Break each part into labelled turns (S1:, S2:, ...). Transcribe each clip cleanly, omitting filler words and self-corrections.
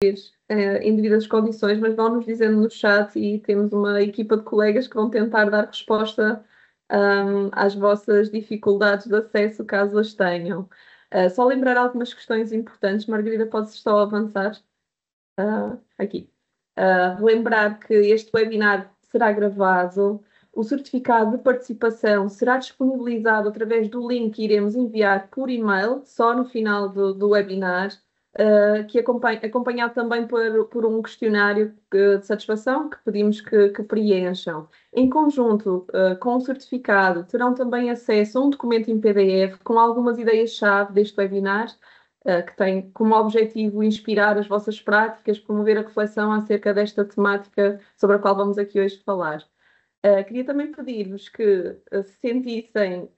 S1: em devidas condições, mas vão-nos dizendo no chat e temos uma equipa de colegas que vão tentar dar resposta às vossas dificuldades de acesso, caso as tenham. Só lembrar algumas questões importantes. Margarida, podes só avançar? Aqui. Relembrar que este webinar será gravado, o certificado de participação será disponibilizado através do link que iremos enviar por e-mail, só no final do webinar, que acompanhado também por um questionário de satisfação que pedimos que preencham. Em conjunto com o certificado, terão também acesso a um documento em PDF com algumas ideias-chave deste webinar, que tem como objetivo inspirar as vossas práticas, promover a reflexão acerca desta temática sobre a qual vamos aqui hoje falar. Queria também pedir-vos que se sentissem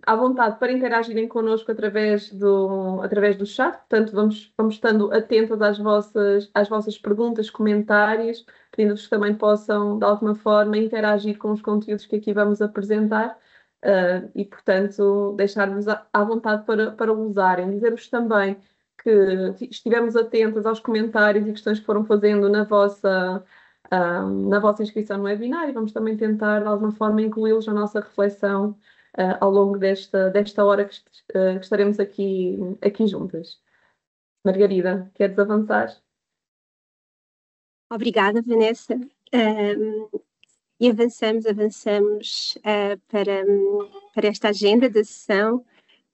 S1: à vontade para interagirem connosco através do chat, portanto vamos estando atentos às vossas perguntas, comentários, pedindo-vos que também possam de alguma forma interagir com os conteúdos que aqui vamos apresentar. E, portanto, deixar-vos à vontade para o usarem. Dizer-vos também que estivemos atentos aos comentários e questões que foram fazendo na vossa inscrição no webinar e vamos também tentar, de alguma forma, incluí-los na nossa reflexão ao longo desta hora que estaremos aqui juntas. Margarida, queres avançar?
S2: Obrigada, Vanessa. E avançamos para esta agenda da sessão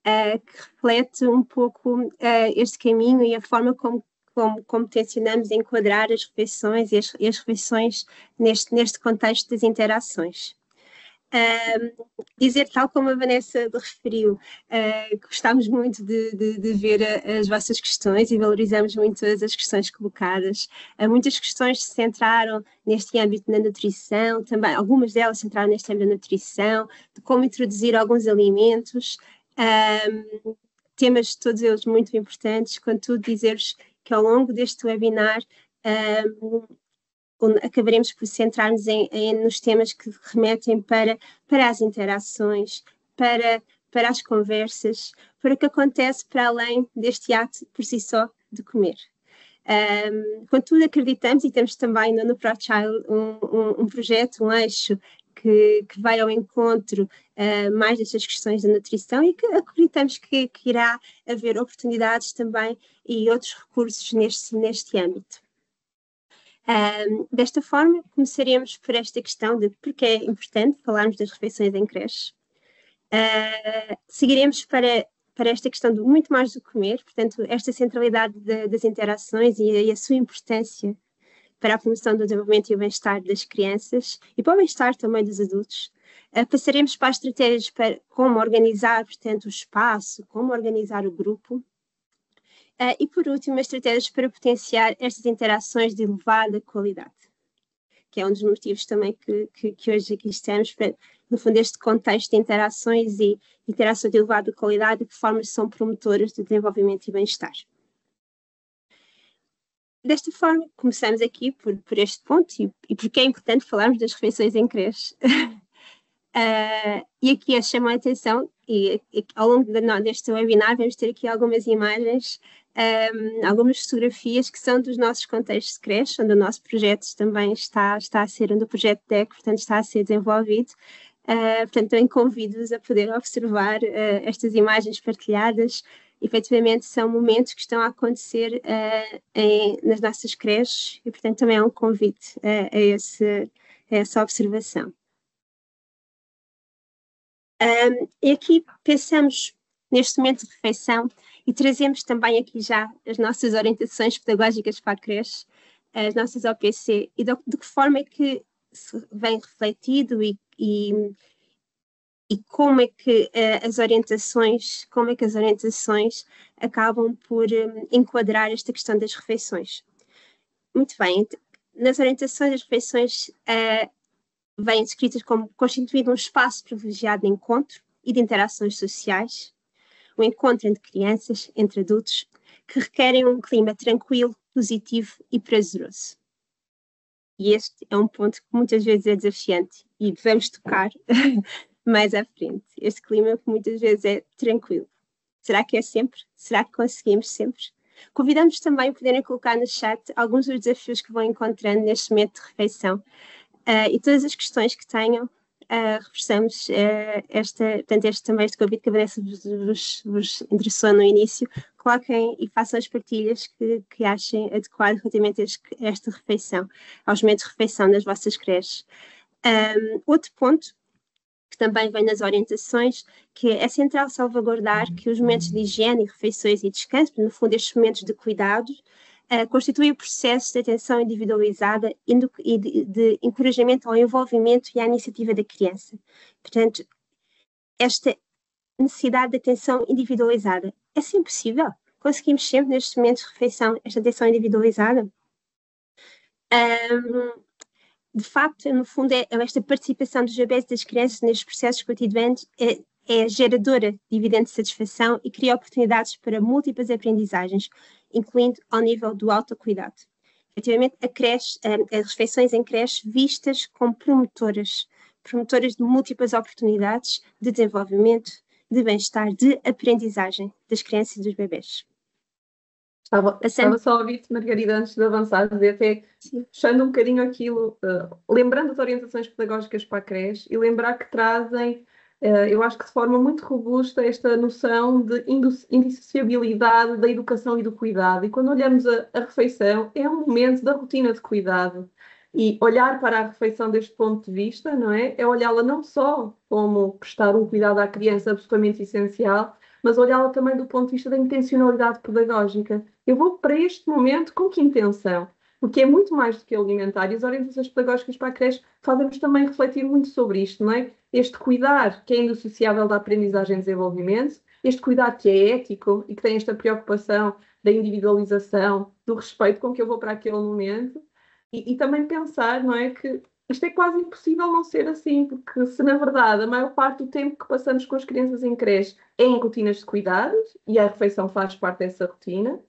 S2: que reflete um pouco este caminho e a forma como tencionamos enquadrar as reflexões e as reflexões neste contexto das interações. Dizer, tal como a Vanessa referiu, gostámos muito de ver as vossas questões e valorizamos muito as questões colocadas. Muitas questões se centraram neste âmbito da nutrição, também algumas delas se centraram neste âmbito da nutrição, de como introduzir alguns alimentos, temas todos eles muito importantes, contudo dizer-vos que ao longo deste webinar acabaremos por centrar-nos nos temas que remetem para as interações, para as conversas, para o que acontece para além deste ato por si só de comer. Contudo, acreditamos e temos também no ProChild um projeto, um eixo que vai ao encontro mais destas questões da nutrição e que acreditamos que irá haver oportunidades também e outros recursos neste âmbito. Desta forma, começaremos por esta questão de porque é importante falarmos das refeições em creche. Seguiremos para esta questão do muito mais do comer, portanto, esta centralidade das interações e a sua importância para a promoção do desenvolvimento e o bem-estar das crianças e para o bem-estar também dos adultos. Passaremos para as estratégias para como organizar, portanto, o espaço, como organizar o grupo. E, por último, as estratégias para potenciar estas interações de elevada qualidade, que é um dos motivos também que hoje aqui estamos, para, no fundo, este contexto de interações e interações de elevada qualidade, de que formas são promotoras de desenvolvimento e bem-estar. Desta forma, começamos aqui por este ponto e porque é importante falarmos das refeições em creche. E aqui eu chamo a atenção, e ao longo deste webinar vamos ter aqui algumas imagens, algumas fotografias que são dos nossos contextos de creche, onde o nosso projeto também está a ser, onde o projeto DEC, portanto, está a ser desenvolvido. Portanto, também convido-vos a poder observar estas imagens partilhadas. Efetivamente, são momentos que estão a acontecer nas nossas creches e, portanto, também é um convite a essa observação. E aqui pensamos neste momento de refeição e trazemos também aqui já as nossas orientações pedagógicas para a creche, as nossas OPC, e de que forma é que se vem refletido e como é que as orientações acabam por enquadrar esta questão das refeições. Muito bem, nas orientações das refeições vêm descritas como constituindo um espaço privilegiado de encontro e de interações sociais, um encontro entre crianças, entre adultos, que requerem um clima tranquilo, positivo e prazeroso. E este é um ponto que muitas vezes é desafiante e vamos tocar mais à frente. Este clima que muitas vezes é tranquilo. Será que é sempre? Será que conseguimos sempre? Convidamos também a poderem colocar no chat alguns dos desafios que vão encontrando neste momento de refeição e todas as questões que tenham. Reforçamos este convite que a Vanessa vos interessou no início. Coloquem e façam as partilhas que achem adequado relativamente a esta refeição, aos momentos de refeição das vossas creches. Outro ponto que também vem nas orientações, que é central salvaguardar que os momentos de higiene, refeições e descanso, no fundo estes momentos de cuidado, constituem o processo de atenção individualizada e de encorajamento ao envolvimento e à iniciativa da criança. Portanto, esta necessidade de atenção individualizada é sempre possível? Conseguimos sempre, nestes momentos de refeição, esta atenção individualizada? De facto, no fundo, esta participação dos bebés e das crianças nestes processos cotidianos é geradora de evidente satisfação e cria oportunidades para múltiplas aprendizagens, incluindo ao nível do autocuidado. Efetivamente, as refeições em creche vistas como promotoras de múltiplas oportunidades de desenvolvimento, de bem-estar, de aprendizagem das crianças e dos bebés.
S1: Estava só a ouvir-te, Margarida, antes de avançar, dizer até, puxando um bocadinho aquilo, lembrando as orientações pedagógicas para a creche e lembrar que trazem, eu acho que de forma muito robusta, esta noção de indissociabilidade da educação e do cuidado. E quando olhamos a refeição, é um momento da rotina de cuidado. E olhar para a refeição deste ponto de vista, não é? É olhá-la não só como prestar um cuidado à criança absolutamente essencial, mas olhá-la também do ponto de vista da intencionalidade pedagógica. Eu vou para este momento com que intenção? Porque é muito mais do que alimentar, e as orientações pedagógicas para a creche fazem-nos também refletir muito sobre isto, não é? Este cuidar que é indissociável da aprendizagem e desenvolvimento, este cuidar que é ético e que tem esta preocupação da individualização, do respeito com que eu vou para aquele momento, e também pensar, não é, que isto é quase impossível não ser assim, porque se na verdade a maior parte do tempo que passamos com as crianças em creche é em rotinas de cuidados, e a refeição faz parte dessa rotina,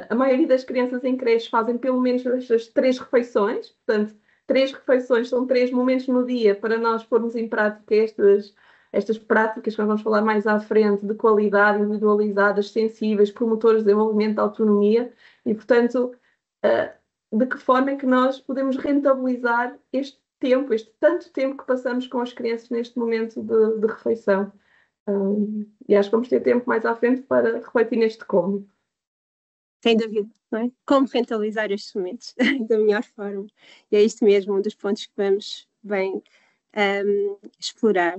S1: a maioria das crianças em creche fazem pelo menos estas 3 refeições, portanto, 3 refeições são 3 momentos no dia para nós pormos em prática estas práticas que nós vamos falar mais à frente, de qualidade, individualizadas, sensíveis, promotoras de desenvolvimento de autonomia, e portanto, de que forma é que nós podemos rentabilizar este tempo, este tanto tempo que passamos com as crianças neste momento de refeição. E acho que vamos ter tempo mais à frente para refletir neste como.
S2: Sem dúvida, não é? Como rentabilizar estes momentos da melhor forma. E é isto mesmo, um dos pontos que vamos bem explorar.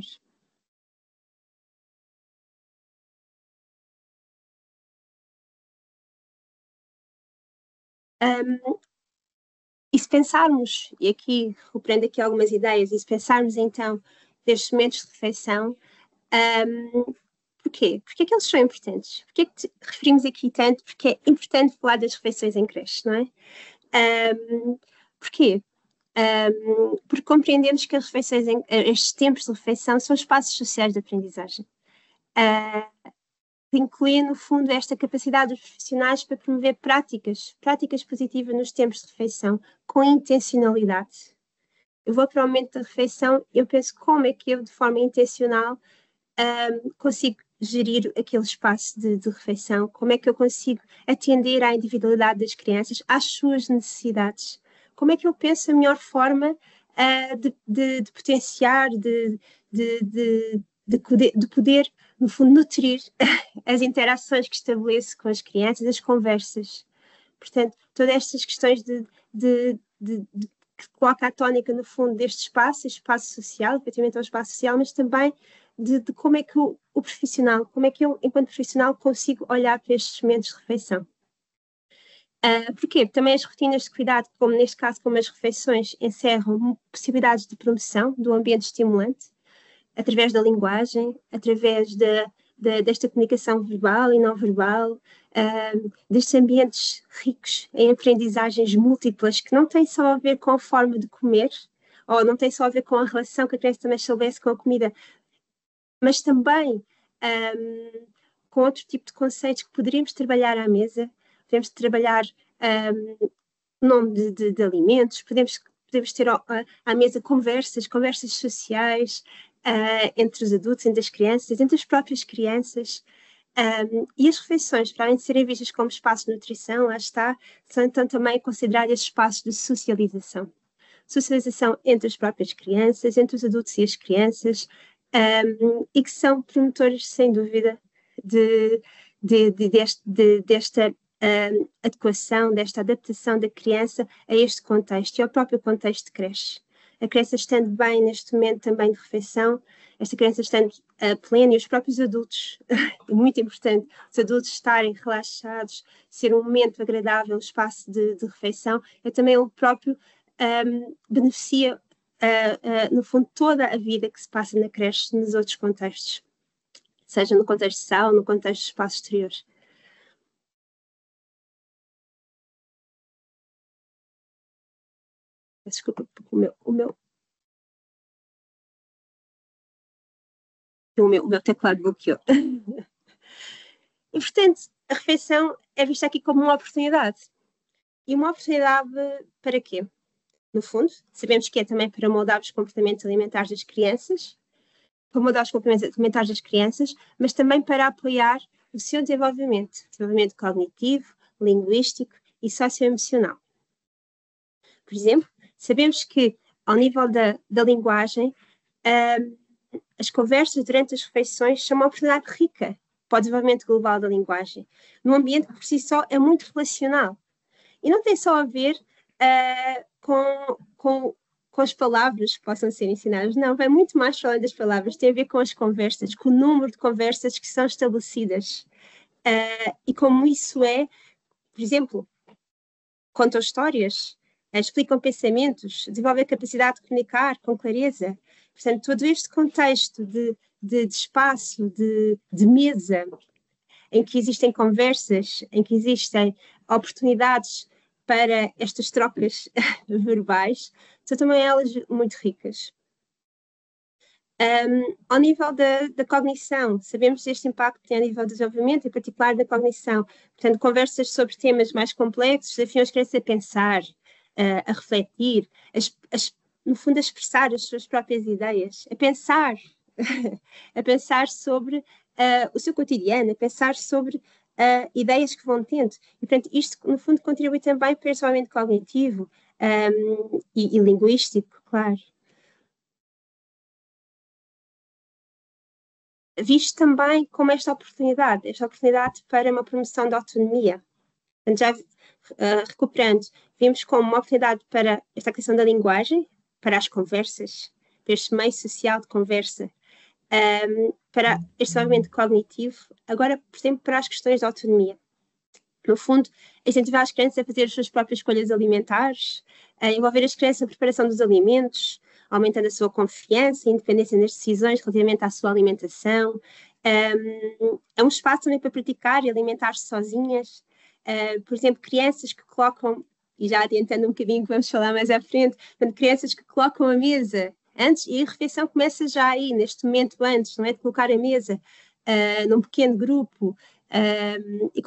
S2: E se pensarmos, e aqui repreendo aqui algumas ideias, e se pensarmos então destes momentos de refeição, porquê? Porque é que eles são importantes? Porquê é que referimos aqui tanto? Porque é importante falar das refeições em creche, não é? Porquê? Porque compreendemos que as refeições, estes tempos de refeição são espaços sociais de aprendizagem. Que incluem, no fundo, esta capacidade dos profissionais para promover práticas positivas nos tempos de refeição, com intencionalidade. Eu vou para o momento da refeição, eu penso como é que eu, de forma intencional, consigo gerir aquele espaço de refeição, como é que eu consigo atender à individualidade das crianças, às suas necessidades, como é que eu penso a melhor forma de potenciar, de poder, no fundo, nutrir as interações que estabeleço com as crianças, as conversas. Portanto, todas estas questões que coloca a tónica, no fundo, deste espaço social, efetivamente é um espaço social, mas também de como é que o profissional, como é que eu, enquanto profissional, consigo olhar para estes momentos de refeição. Porquê? Também as rotinas de cuidado, como neste caso, como as refeições, encerram possibilidades de promoção do ambiente estimulante, através da linguagem, através desta comunicação verbal e não verbal, destes ambientes ricos em aprendizagens múltiplas, que não têm só a ver com a forma de comer, ou não têm só a ver com a relação que a criança também estabelece com a comida, mas também com outro tipo de conceitos que poderíamos trabalhar à mesa. Podemos trabalhar o nome de alimentos, podemos ter à mesa conversas sociais entre os adultos, entre as crianças, entre as próprias crianças. E as refeições, para além de serem vistas como espaços de nutrição, lá está, são então também consideradas espaços de socialização. Socialização entre as próprias crianças, entre os adultos e as crianças, e que são promotores, sem dúvida, desta adequação, desta adaptação da criança a este contexto e ao próprio contexto de creche. A criança estando bem neste momento também de refeição, esta criança estando plena e os próprios adultos, é muito importante, os adultos estarem relaxados, ser um momento agradável, um espaço de refeição, é também o próprio beneficia, no fundo, toda a vida que se passa na creche nos outros contextos, seja no contexto de sala, no contexto de espaço exterior. Desculpa, o meu teclado bloqueou. E, portanto, a refeição é vista aqui como uma oportunidade. E uma oportunidade para quê? No fundo, sabemos que é também para moldar os comportamentos alimentares das crianças, mas também para apoiar o seu desenvolvimento cognitivo, linguístico e socioemocional. Por exemplo, sabemos que, ao nível da linguagem, as conversas durante as refeições são uma oportunidade rica para o desenvolvimento global da linguagem, num ambiente que por si só é muito relacional. E não tem só a ver com as palavras que possam ser ensinadas, não, vai muito mais para além das palavras, tem a ver com as conversas, com o número de conversas que são estabelecidas. E como isso é, por exemplo, contam histórias, explicam pensamentos, desenvolvem a capacidade de comunicar com clareza. Portanto, todo este contexto de espaço, de mesa, em que existem conversas, em que existem oportunidades para estas trocas verbais, são também elas muito ricas. Ao nível da cognição, sabemos deste impacto que tem a nível do desenvolvimento, em particular da cognição. Portanto, conversas sobre temas mais complexos desafiam as crianças a pensar, a refletir, no fundo, a expressar as suas próprias ideias, a pensar, a pensar sobre o seu cotidiano, a pensar sobre ideias que vão tendo. E, portanto, isto, no fundo, contribui também para o desenvolvimento cognitivo e linguístico, claro. Visto também como esta oportunidade para uma promoção da autonomia. Portanto, já recuperando, vimos como uma oportunidade para esta questão da linguagem, para as conversas, para este meio social de conversa, para este desenvolvimento cognitivo, agora, por exemplo, para as questões da autonomia. No fundo, incentivar as crianças a fazer as suas próprias escolhas alimentares, envolver as crianças na preparação dos alimentos, aumentando a sua confiança e independência nas decisões relativamente à sua alimentação. É um espaço também para praticar e alimentar-se sozinhas. Por exemplo, crianças que colocam, e já adiantando um bocadinho que vamos falar mais à frente, portanto, crianças que colocam a mesa antes, e a refeição começa já aí, neste momento antes, não é? De colocar a mesa num pequeno grupo e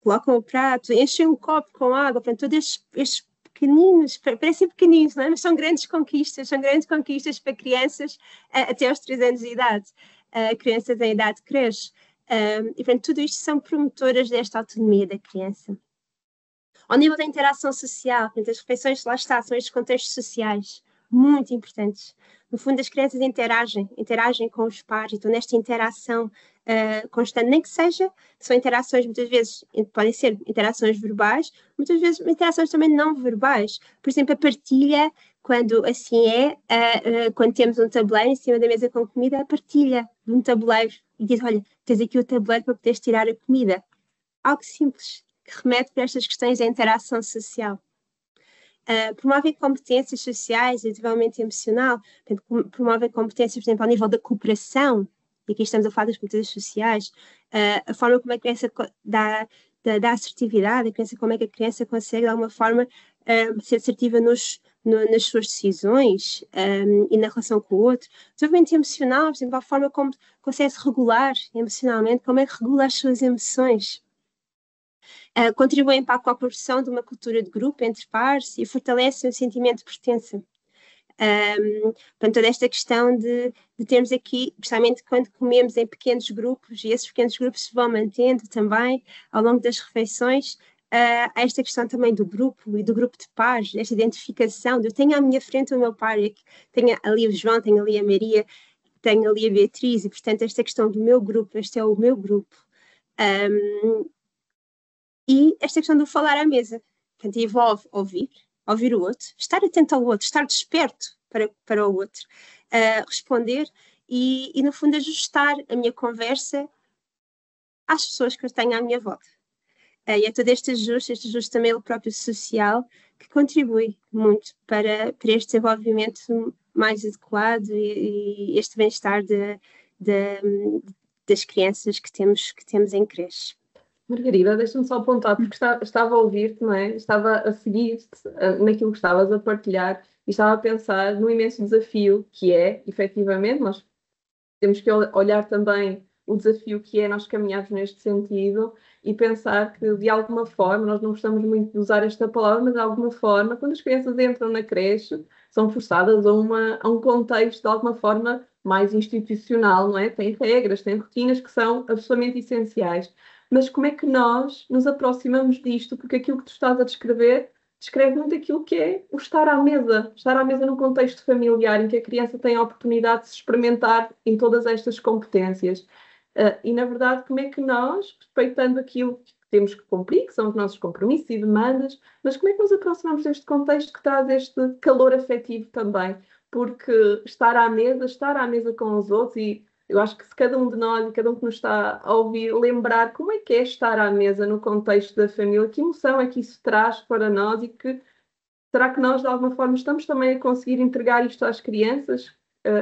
S2: colocam o prato, enchem um copo com água, portanto, todos estes pequeninos, parecem pequeninos, não é? Mas são grandes conquistas para crianças até aos 3 anos de idade, crianças em idade de creche. E, portanto, tudo isto são promotoras desta autonomia da criança. Ao nível da interação social, portanto, as refeições, lá está, são estes contextos sociais muito importantes. No fundo, as crianças interagem com os pares, e estão nesta interação constante, nem que são interações, muitas vezes, podem ser interações verbais, muitas vezes interações também não verbais. Por exemplo, a partilha, quando assim quando temos um tabuleiro em cima da mesa com comida, a partilha de um tabuleiro, e diz, olha, tens aqui o tabuleiro para poderes tirar a comida. Algo simples, que remete para estas questões da interação social. Promovem competências sociais e desenvolvimento emocional, portanto, promovem competências, por exemplo, ao nível da cooperação, e aqui estamos a falar das competências sociais, a forma como a criança dá assertividade, como é que a criança consegue, de alguma forma, ser assertiva nas suas decisões e na relação com o outro. Desenvolvimento emocional, por exemplo, a forma como consegue se regular emocionalmente, como é que regula as suas emoções. Contribuem para a construção de uma cultura de grupo entre pares e fortalecem o sentimento de pertença. Portanto, toda esta questão de termos aqui, especialmente quando comemos em pequenos grupos, e esses pequenos grupos se vão mantendo também ao longo das refeições, há esta questão também do grupo e do grupo de pares, esta identificação de eu tenho à minha frente o meu par, tenho ali o João, tenho ali a Maria, tenho ali a Beatriz, e portanto esta questão do meu grupo, este é o meu grupo. E esta questão do falar à mesa, portanto, envolve ouvir o outro, estar atento ao outro, estar desperto para o outro, responder e, no fundo, ajustar a minha conversa às pessoas que eu tenho à minha volta. E é todo este ajuste também o próprio social, que contribui muito para este desenvolvimento mais adequado e este bem-estar das crianças que temos em creche.
S1: Margarida, deixa-me só apontar, porque estava a ouvir-te, não é? Estava a seguir-te naquilo que estavas a partilhar e estava a pensar no imenso desafio que é, efetivamente, nós temos que olhar também o desafio que é nós caminharmos neste sentido e pensar que, de alguma forma, nós não gostamos muito de usar esta palavra, mas de alguma forma, quando as crianças entram na creche, são forçadas a um contexto, de alguma forma, mais institucional, não é? Tem regras, tem rotinas que são absolutamente essenciais. Mas como é que nós nos aproximamos disto? Porque aquilo que tu estás a descrever descreve muito aquilo que é o estar à mesa num contexto familiar em que a criança tem a oportunidade de se experimentar em todas estas competências. E, na verdade, como é que nós, respeitando aquilo que temos que cumprir, que são os nossos compromissos e demandas, mas como é que nos aproximamos deste contexto que traz este calor afetivo também? Porque estar à mesa com os outros, e eu acho que se cada um de nós e cada um que nos está a ouvir lembrar como é que é estar à mesa no contexto da família, que emoção é que isso traz para nós e que será que nós de alguma forma estamos também a conseguir entregar isto às crianças,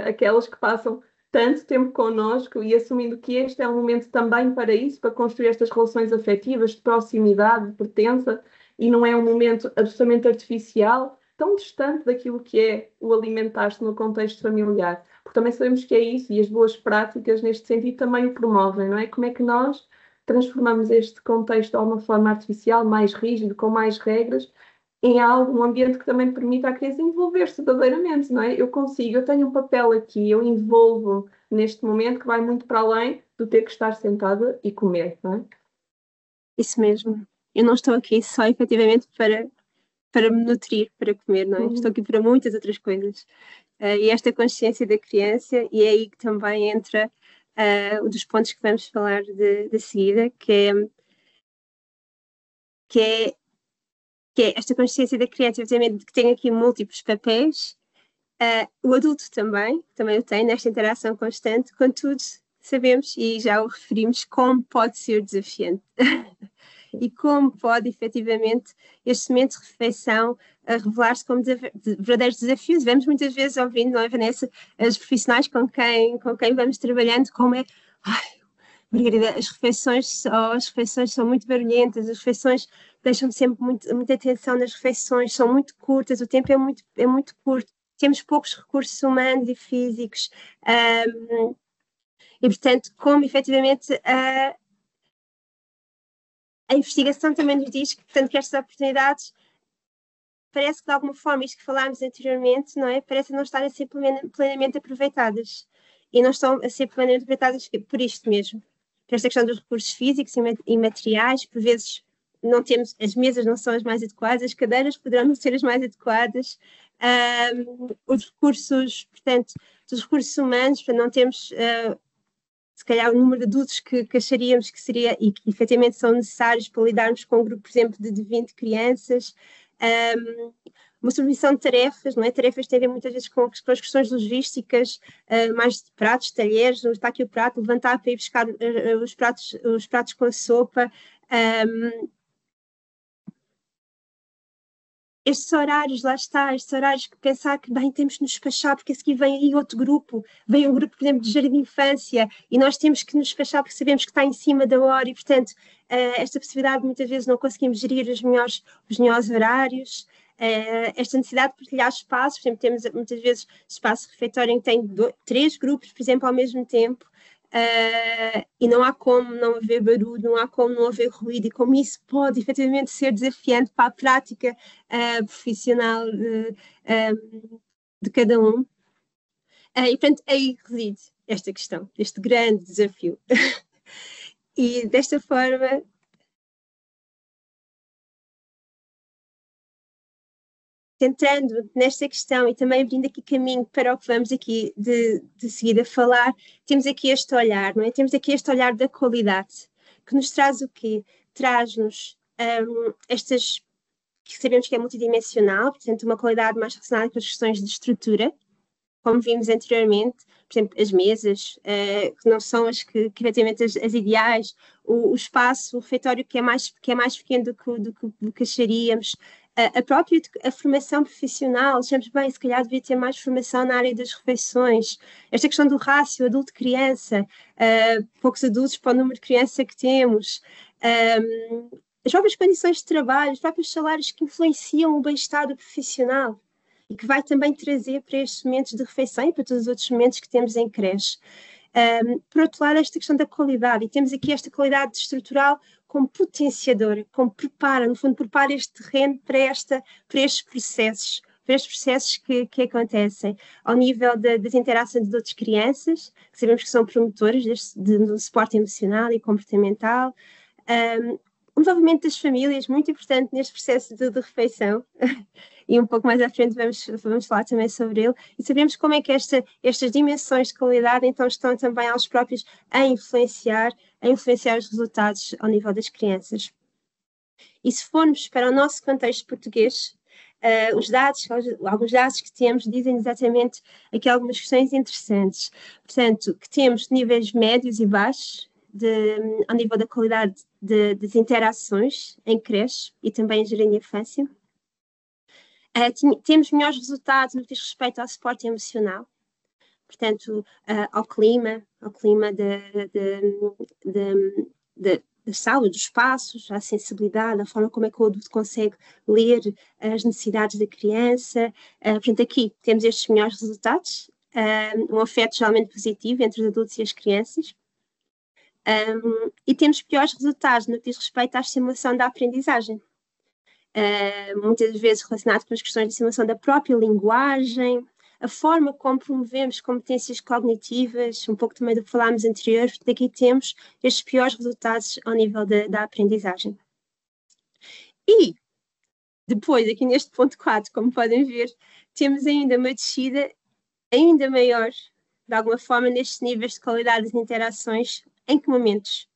S1: aquelas que passam tanto tempo connosco e assumindo que este é um momento também para isso, para construir estas relações afetivas de proximidade, de pertença, e não é um momento absolutamente artificial, tão distante daquilo que é o alimentar-se no contexto familiar. Porque também sabemos que é isso, e as boas práticas neste sentido também o promovem, não é? Como é que nós transformamos este contexto de uma forma artificial, mais rígido, com mais regras, em algo, um ambiente que também permita à criança envolver-se verdadeiramente, não é? Eu tenho um papel aqui, eu envolvo neste momento que vai muito para além do ter que estar sentada e comer, não é?
S2: Isso mesmo. Eu não estou aqui só efetivamente para me nutrir, para comer, não é? Estou aqui para muitas outras coisas. E esta consciência da criança, e é aí que também entra um dos pontos que vamos falar de seguida, que é esta consciência da criança, efetivamente, que tem aqui múltiplos papéis. O adulto também o tem nesta interação constante, contudo, sabemos e já o referimos como pode ser desafiante. E como pode, efetivamente, este momento de refeição revelar-se como verdadeiros desafios. Vemos muitas vezes ouvindo, não é, Vanessa, as profissionais com quem vamos trabalhando, como é... Ai, Margarida, as refeições são muito barulhentas, as refeições deixam sempre muita atenção nas refeições, são muito curtas, o tempo é muito curto, temos poucos recursos humanos e físicos, e portanto, como efetivamente a investigação também nos diz que, portanto, que estas oportunidades parece que de alguma forma, isto que falámos anteriormente, não é? Parece não estar a ser plenamente aproveitadas, e não estão a ser plenamente aproveitadas por isto mesmo. Por esta questão dos recursos físicos e materiais, por vezes não temos, as mesas não são as mais adequadas, as cadeiras poderão não ser as mais adequadas, os recursos, portanto, dos recursos humanos, para não termos, se calhar, o número de adultos que acharíamos que seria, e que efetivamente são necessários para lidarmos com um grupo, por exemplo, de 20 crianças, uma submissão de tarefas, não é? Tarefas têm muitas vezes com as questões logísticas, mais de pratos, talheres, está aqui o prato, levantar para ir buscar os pratos com a sopa. Estes horários, lá está, estes horários que pensar que, bem, temos que nos despachar porque a seguir vem aí outro grupo, vem um grupo, por exemplo, de jardim de infância, e nós temos que nos despachar porque sabemos que está em cima da hora, e, portanto, esta possibilidade, muitas vezes, não conseguimos gerir os melhores horários, esta necessidade de partilhar espaços, por exemplo, temos muitas vezes espaço refeitório em que tem 3 grupos, por exemplo, ao mesmo tempo, e não há como não haver barulho, não há como não haver ruído, e como isso pode efetivamente ser desafiante para a prática profissional de cada um. E, portanto, aí reside esta questão, este grande desafio. E, desta forma, centrando nesta questão e também abrindo aqui caminho para o que vamos aqui de seguida falar, temos aqui este olhar, não é? Temos aqui este olhar da qualidade, que nos traz o quê? Traz-nos estas, que sabemos que é multidimensional, portanto, uma qualidade mais relacionada com as questões de estrutura, como vimos anteriormente, por exemplo, as mesas, que não são que efetivamente as ideais, o espaço, o refeitório que é mais pequeno do que acharíamos, a própria a formação profissional, achamos bem, se calhar devia ter mais formação na área das refeições, esta questão do rácio adulto-criança, poucos adultos para o número de criança que temos, as próprias condições de trabalho, os próprios salários que influenciam o bem-estar do profissional e que vai também trazer para estes momentos de refeição e para todos os outros momentos que temos em creche. Por outro lado, esta questão da qualidade, e temos aqui esta qualidade estrutural como potenciadora, como prepara, no fundo, prepara este terreno para estes processos que acontecem ao nível das interações de outras crianças, que sabemos que são promotoras do suporte emocional e comportamental, o envolvimento das famílias, muito importante neste processo de refeição, e um pouco mais à frente vamos falar também sobre ele, e sabemos como é que estas dimensões de qualidade então estão também aos próprios a influenciar os resultados ao nível das crianças. E se formos para o nosso contexto português, alguns dados que temos dizem exatamente aqui algumas questões interessantes. Portanto, que temos níveis médios e baixos ao nível da qualidade das interações em creche e também em jardim de infância. Temos melhores resultados no que diz respeito ao suporte emocional, portanto, ao clima da sala, dos espaços, à sensibilidade, a forma como é que o adulto consegue ler as necessidades da criança. Portanto, aqui temos estes melhores resultados, um afeto geralmente positivo entre os adultos e as crianças. E temos piores resultados no que diz respeito à estimulação da aprendizagem. Muitas vezes relacionado com as questões de estimulação da própria linguagem, a forma como promovemos competências cognitivas, um pouco também do que falámos anterior, daqui temos estes piores resultados ao nível da aprendizagem. E depois, aqui neste ponto 4, como podem ver, temos ainda uma descida ainda maior, de alguma forma, nestes níveis de qualidade das interações. Em que momentos?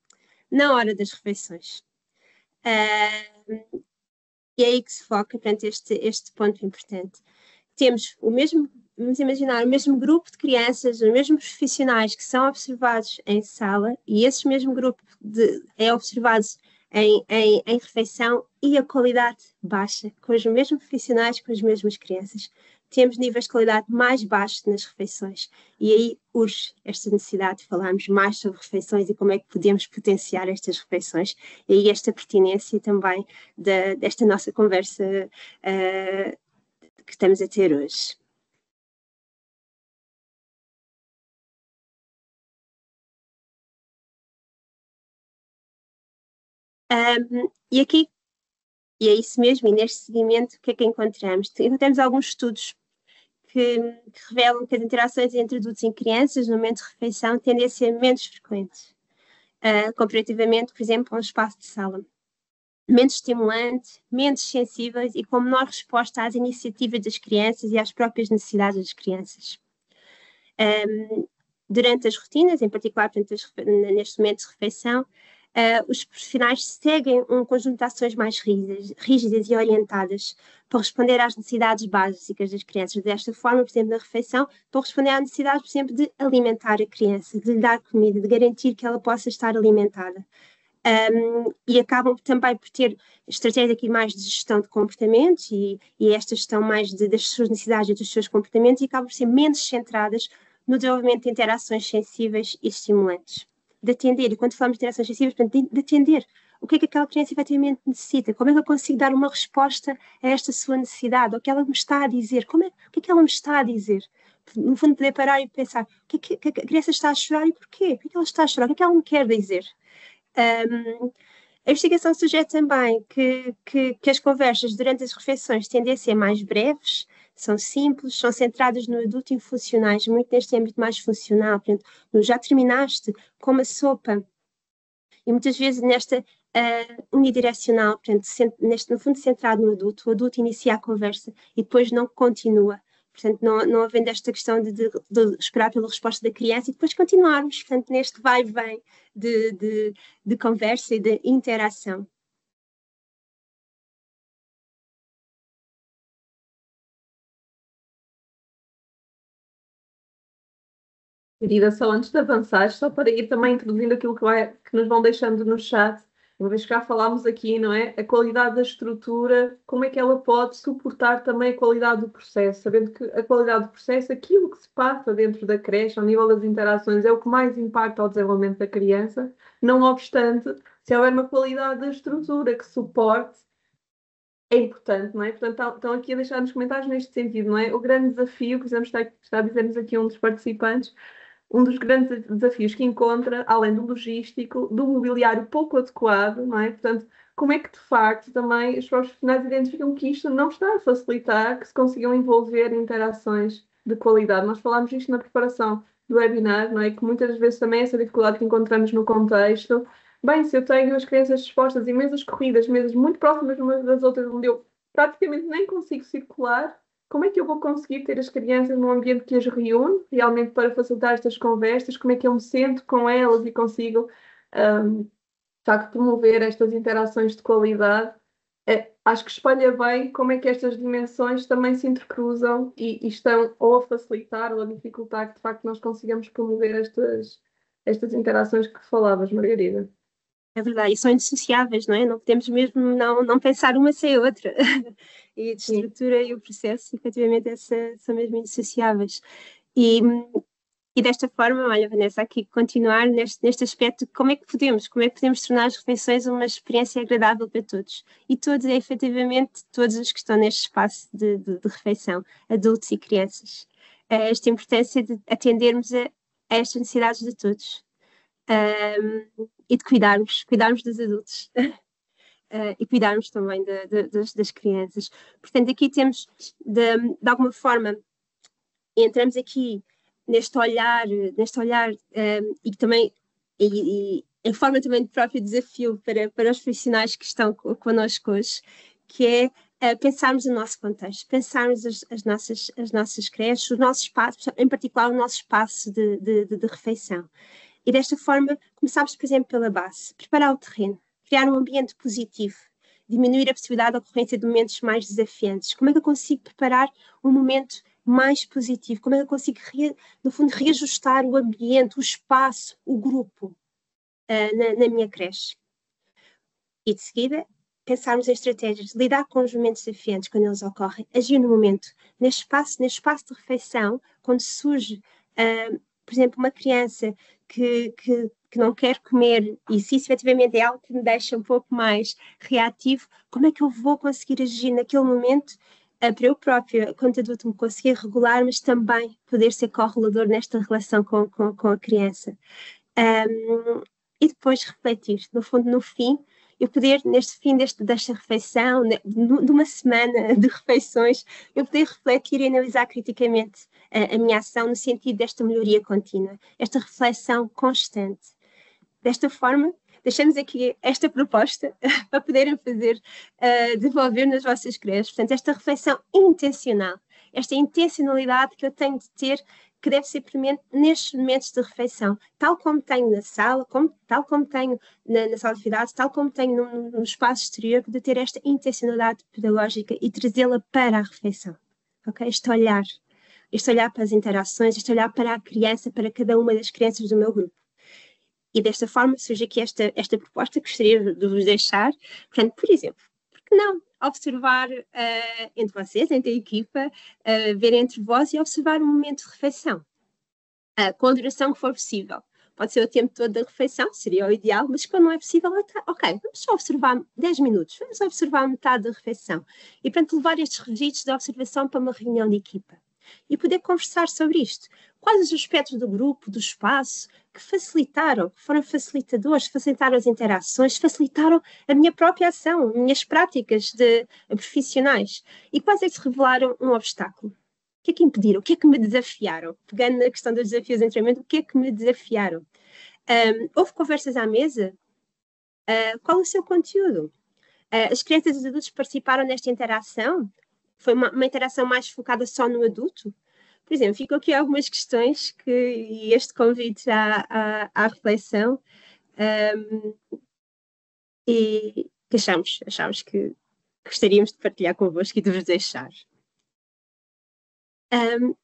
S2: Na hora das refeições. E é aí que se foca, portanto, este ponto importante. Temos vamos imaginar, o mesmo grupo de crianças, os mesmos profissionais que são observados em sala, e esse mesmo grupo é observado em refeição, e a qualidade baixa, com os mesmos profissionais, com as mesmas crianças. Temos níveis de qualidade mais baixos nas refeições, e aí urge esta necessidade de falarmos mais sobre refeições e como é que podemos potenciar estas refeições, e aí esta pertinência também desta nossa conversa que estamos a ter hoje. E aqui, e é isso mesmo, e neste seguimento, o que é que encontramos? Encontramos alguns estudos que revelam que as interações entre adultos e crianças no momento de refeição tendem a ser menos frequentes, comparativamente, por exemplo, a um espaço de sala. Menos estimulante, menos sensíveis e com menor resposta às iniciativas das crianças e às próprias necessidades das crianças. Durante as rotinas, em particular neste momento de refeição, os profissionais seguem um conjunto de ações mais rígidas e orientadas para responder às necessidades básicas das crianças. Desta forma, por exemplo, na refeição, para responder à necessidade, por exemplo, de alimentar a criança, de lhe dar comida, de garantir que ela possa estar alimentada. E acabam também por ter estratégias aqui mais de gestão de comportamentos e esta gestão mais das suas necessidades e dos seus comportamentos, e acabam por ser menos centradas no desenvolvimento de interações sensíveis e estimulantes. De atender, e quando falamos de interações sensíveis, de atender o que é que aquela criança efetivamente necessita, como é que eu consigo dar uma resposta a esta sua necessidade, o que ela me está a dizer, o que é que ela me está a dizer. No fundo, poder parar e pensar, o que é que a criança está a chorar e porquê? Por que ela está a chorar? O que é que ela me quer dizer? A investigação sugere também que as conversas durante as refeições tendem a ser mais breves, são simples, são centradas no adulto e funcionais, muito neste âmbito mais funcional. Portanto, já terminaste, coma sopa. E muitas vezes nesta unidirecional, portanto, no fundo centrado no adulto, o adulto inicia a conversa e depois não continua. Portanto, não havendo esta questão de esperar pela resposta da criança e depois continuarmos, portanto, neste vai e vem de conversa e de interação.
S1: Querida, só antes de avançar, só para ir também introduzindo aquilo que nos vão deixando no chat, uma vez que já falámos aqui, não é? A qualidade da estrutura, como é que ela pode suportar também a qualidade do processo, sabendo que a qualidade do processo, aquilo que se passa dentro da creche, ao nível das interações, é o que mais impacta ao desenvolvimento da criança, não obstante, se houver uma qualidade da estrutura que suporte, é importante, não é? Portanto, estão aqui a deixar nos comentários neste sentido, não é? O grande desafio, que está a dizer-nos aqui um dos participantes, um dos grandes desafios que encontra, além do logístico, do mobiliário pouco adequado, não é? Portanto, como é que de facto também os profissionais identificam que isto não está a facilitar que se consigam envolver em interações de qualidade? Nós falámos isto na preparação do webinar, não é? Que muitas vezes também essa dificuldade que encontramos no contexto. Bem, se eu tenho as crianças dispostas em mesas corridas, mesas muito próximas umas das outras, onde eu praticamente nem consigo circular, como é que eu vou conseguir ter as crianças num ambiente que as reúne, realmente para facilitar estas conversas? Como é que eu me sento com elas e consigo, de facto, promover estas interações de qualidade? Acho que espalha bem como é que estas dimensões também se intercruzam e estão ou a facilitar ou a dificultar que, de facto, nós consigamos promover estas interações que falavas, Margarida.
S2: É verdade, e são indissociáveis, não é? Não podemos mesmo não pensar uma sem a outra. E a estrutura e o processo, efetivamente, são mesmo indissociáveis. E desta forma, olha, Vanessa, aqui continuar neste aspecto, como é que podemos tornar as refeições uma experiência agradável para todos? E todos, efetivamente, todos os que estão neste espaço de refeição, adultos e crianças. Esta importância de atendermos a estas necessidades de todos. E de cuidarmos dos adultos. E cuidarmos também das crianças. Portanto, aqui temos, de alguma forma, entramos aqui neste olhar e também em forma também de próprio desafio para os profissionais que estão connosco hoje, que é pensarmos no nosso contexto, pensarmos as nossas creches, o nosso espaço, em particular o nosso espaço de refeição. E desta forma, começámos, por exemplo, pela base, preparar o terreno, criar um ambiente positivo, diminuir a possibilidade de ocorrência de momentos mais desafiantes. Como é que eu consigo preparar um momento mais positivo? Como é que eu consigo, no fundo, reajustar o ambiente, o espaço, o grupo na minha creche? E de seguida, pensarmos em estratégias de lidar com os momentos desafiantes quando eles ocorrem, agir no momento, neste espaço de refeição, quando surge, por exemplo, uma criança que não quer comer, e se isso efetivamente é algo que me deixa um pouco mais reativo, como é que eu vou conseguir agir naquele momento para eu própria, quanto adulto, me conseguir regular, mas também poder ser correlador nesta relação com a criança. E depois refletir, no fundo, no fim, eu poder, neste fim desta refeição, de uma semana de refeições, eu poder refletir e analisar criticamente a minha ação no sentido desta melhoria contínua, esta reflexão constante. Desta forma, deixamos aqui esta proposta para poderem fazer, desenvolver nas vossas creches. Portanto, esta reflexão intencional, esta intencionalidade que eu tenho de ter, que deve ser premente nestes momentos de refeição, tal como tenho na sala, tal como tenho na sala de atividades, tal como tenho no espaço exterior, de ter esta intencionalidade pedagógica e trazê-la para a refeição. Okay? Este olhar para as interações, este olhar para a criança, para cada uma das crianças do meu grupo. E desta forma surge aqui esta proposta que gostaria de vos deixar. Portanto, por exemplo, por que não observar entre vocês, entre a equipa, ver entre vós e observar um momento de refeição, com a duração que for possível. Pode ser o tempo todo da refeição, seria o ideal, mas quando não é possível, ok, vamos só observar 10 minutos, vamos observar metade da refeição. E, portanto, levar estes registros de observação para uma reunião de equipa. E poder conversar sobre isto. quais os aspectos do grupo, do espaço, que facilitaram, que foram facilitadores, facilitaram as interações, facilitaram a minha própria ação, as minhas práticas profissionais, e quais é que se revelaram um obstáculo? O que é que impediram? O que é que me desafiaram? Pegando na questão dos desafios de treinamento, o que é que me desafiaram? Houve conversas à mesa? Qual o seu conteúdo? As crianças e os adultos participaram nesta interação? Foi uma interação mais focada só no adulto? Por exemplo, ficam aqui algumas questões e este convite à reflexão e que achamos que gostaríamos de partilhar convosco e de vos deixar.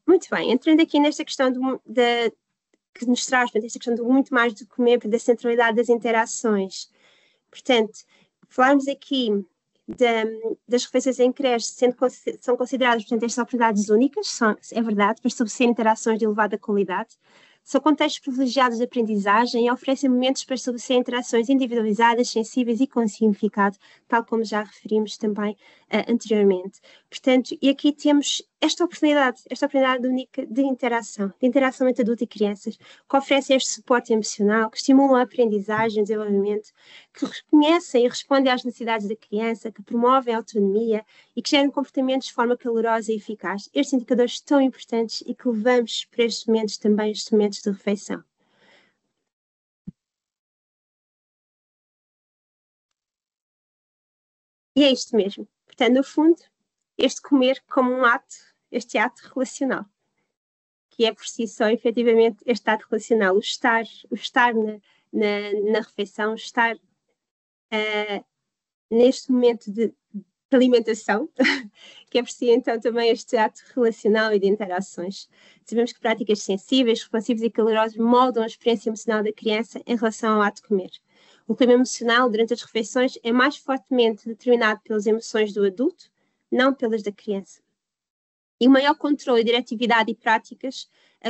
S2: Muito bem, entrando aqui nesta questão que nos traz, portanto, esta questão do muito mais do comer, da centralidade das interações. Portanto, falarmos aqui das refeições em creche são consideradas, portanto, estas oportunidades únicas, é verdade, para estabelecer interações de elevada qualidade, são contextos privilegiados de aprendizagem e oferecem momentos para estabelecer interações individualizadas, sensíveis e com significado, tal como já referimos também anteriormente. Portanto, e aqui temos esta oportunidade única de interação entre adulto e crianças, que oferecem este suporte emocional, que estimulam a aprendizagem, o desenvolvimento, que reconhecem e respondem às necessidades da criança, que promovem a autonomia e que geram comportamentos de forma calorosa e eficaz. Estes indicadores tão importantes e que levamos para estes momentos também, estes momentos de refeição. E é isto mesmo. Portanto, no fundo, este comer como este ato relacional, que é por si só, efetivamente, este ato relacional, o estar na refeição, estar neste momento de alimentação, que é por si, então, também este ato relacional e de interações. Sabemos que práticas sensíveis, responsivas e calorosas moldam a experiência emocional da criança em relação ao ato de comer. O clima emocional durante as refeições é mais fortemente determinado pelas emoções do adulto, não pelas da criança. E o maior controle, diretividade e práticas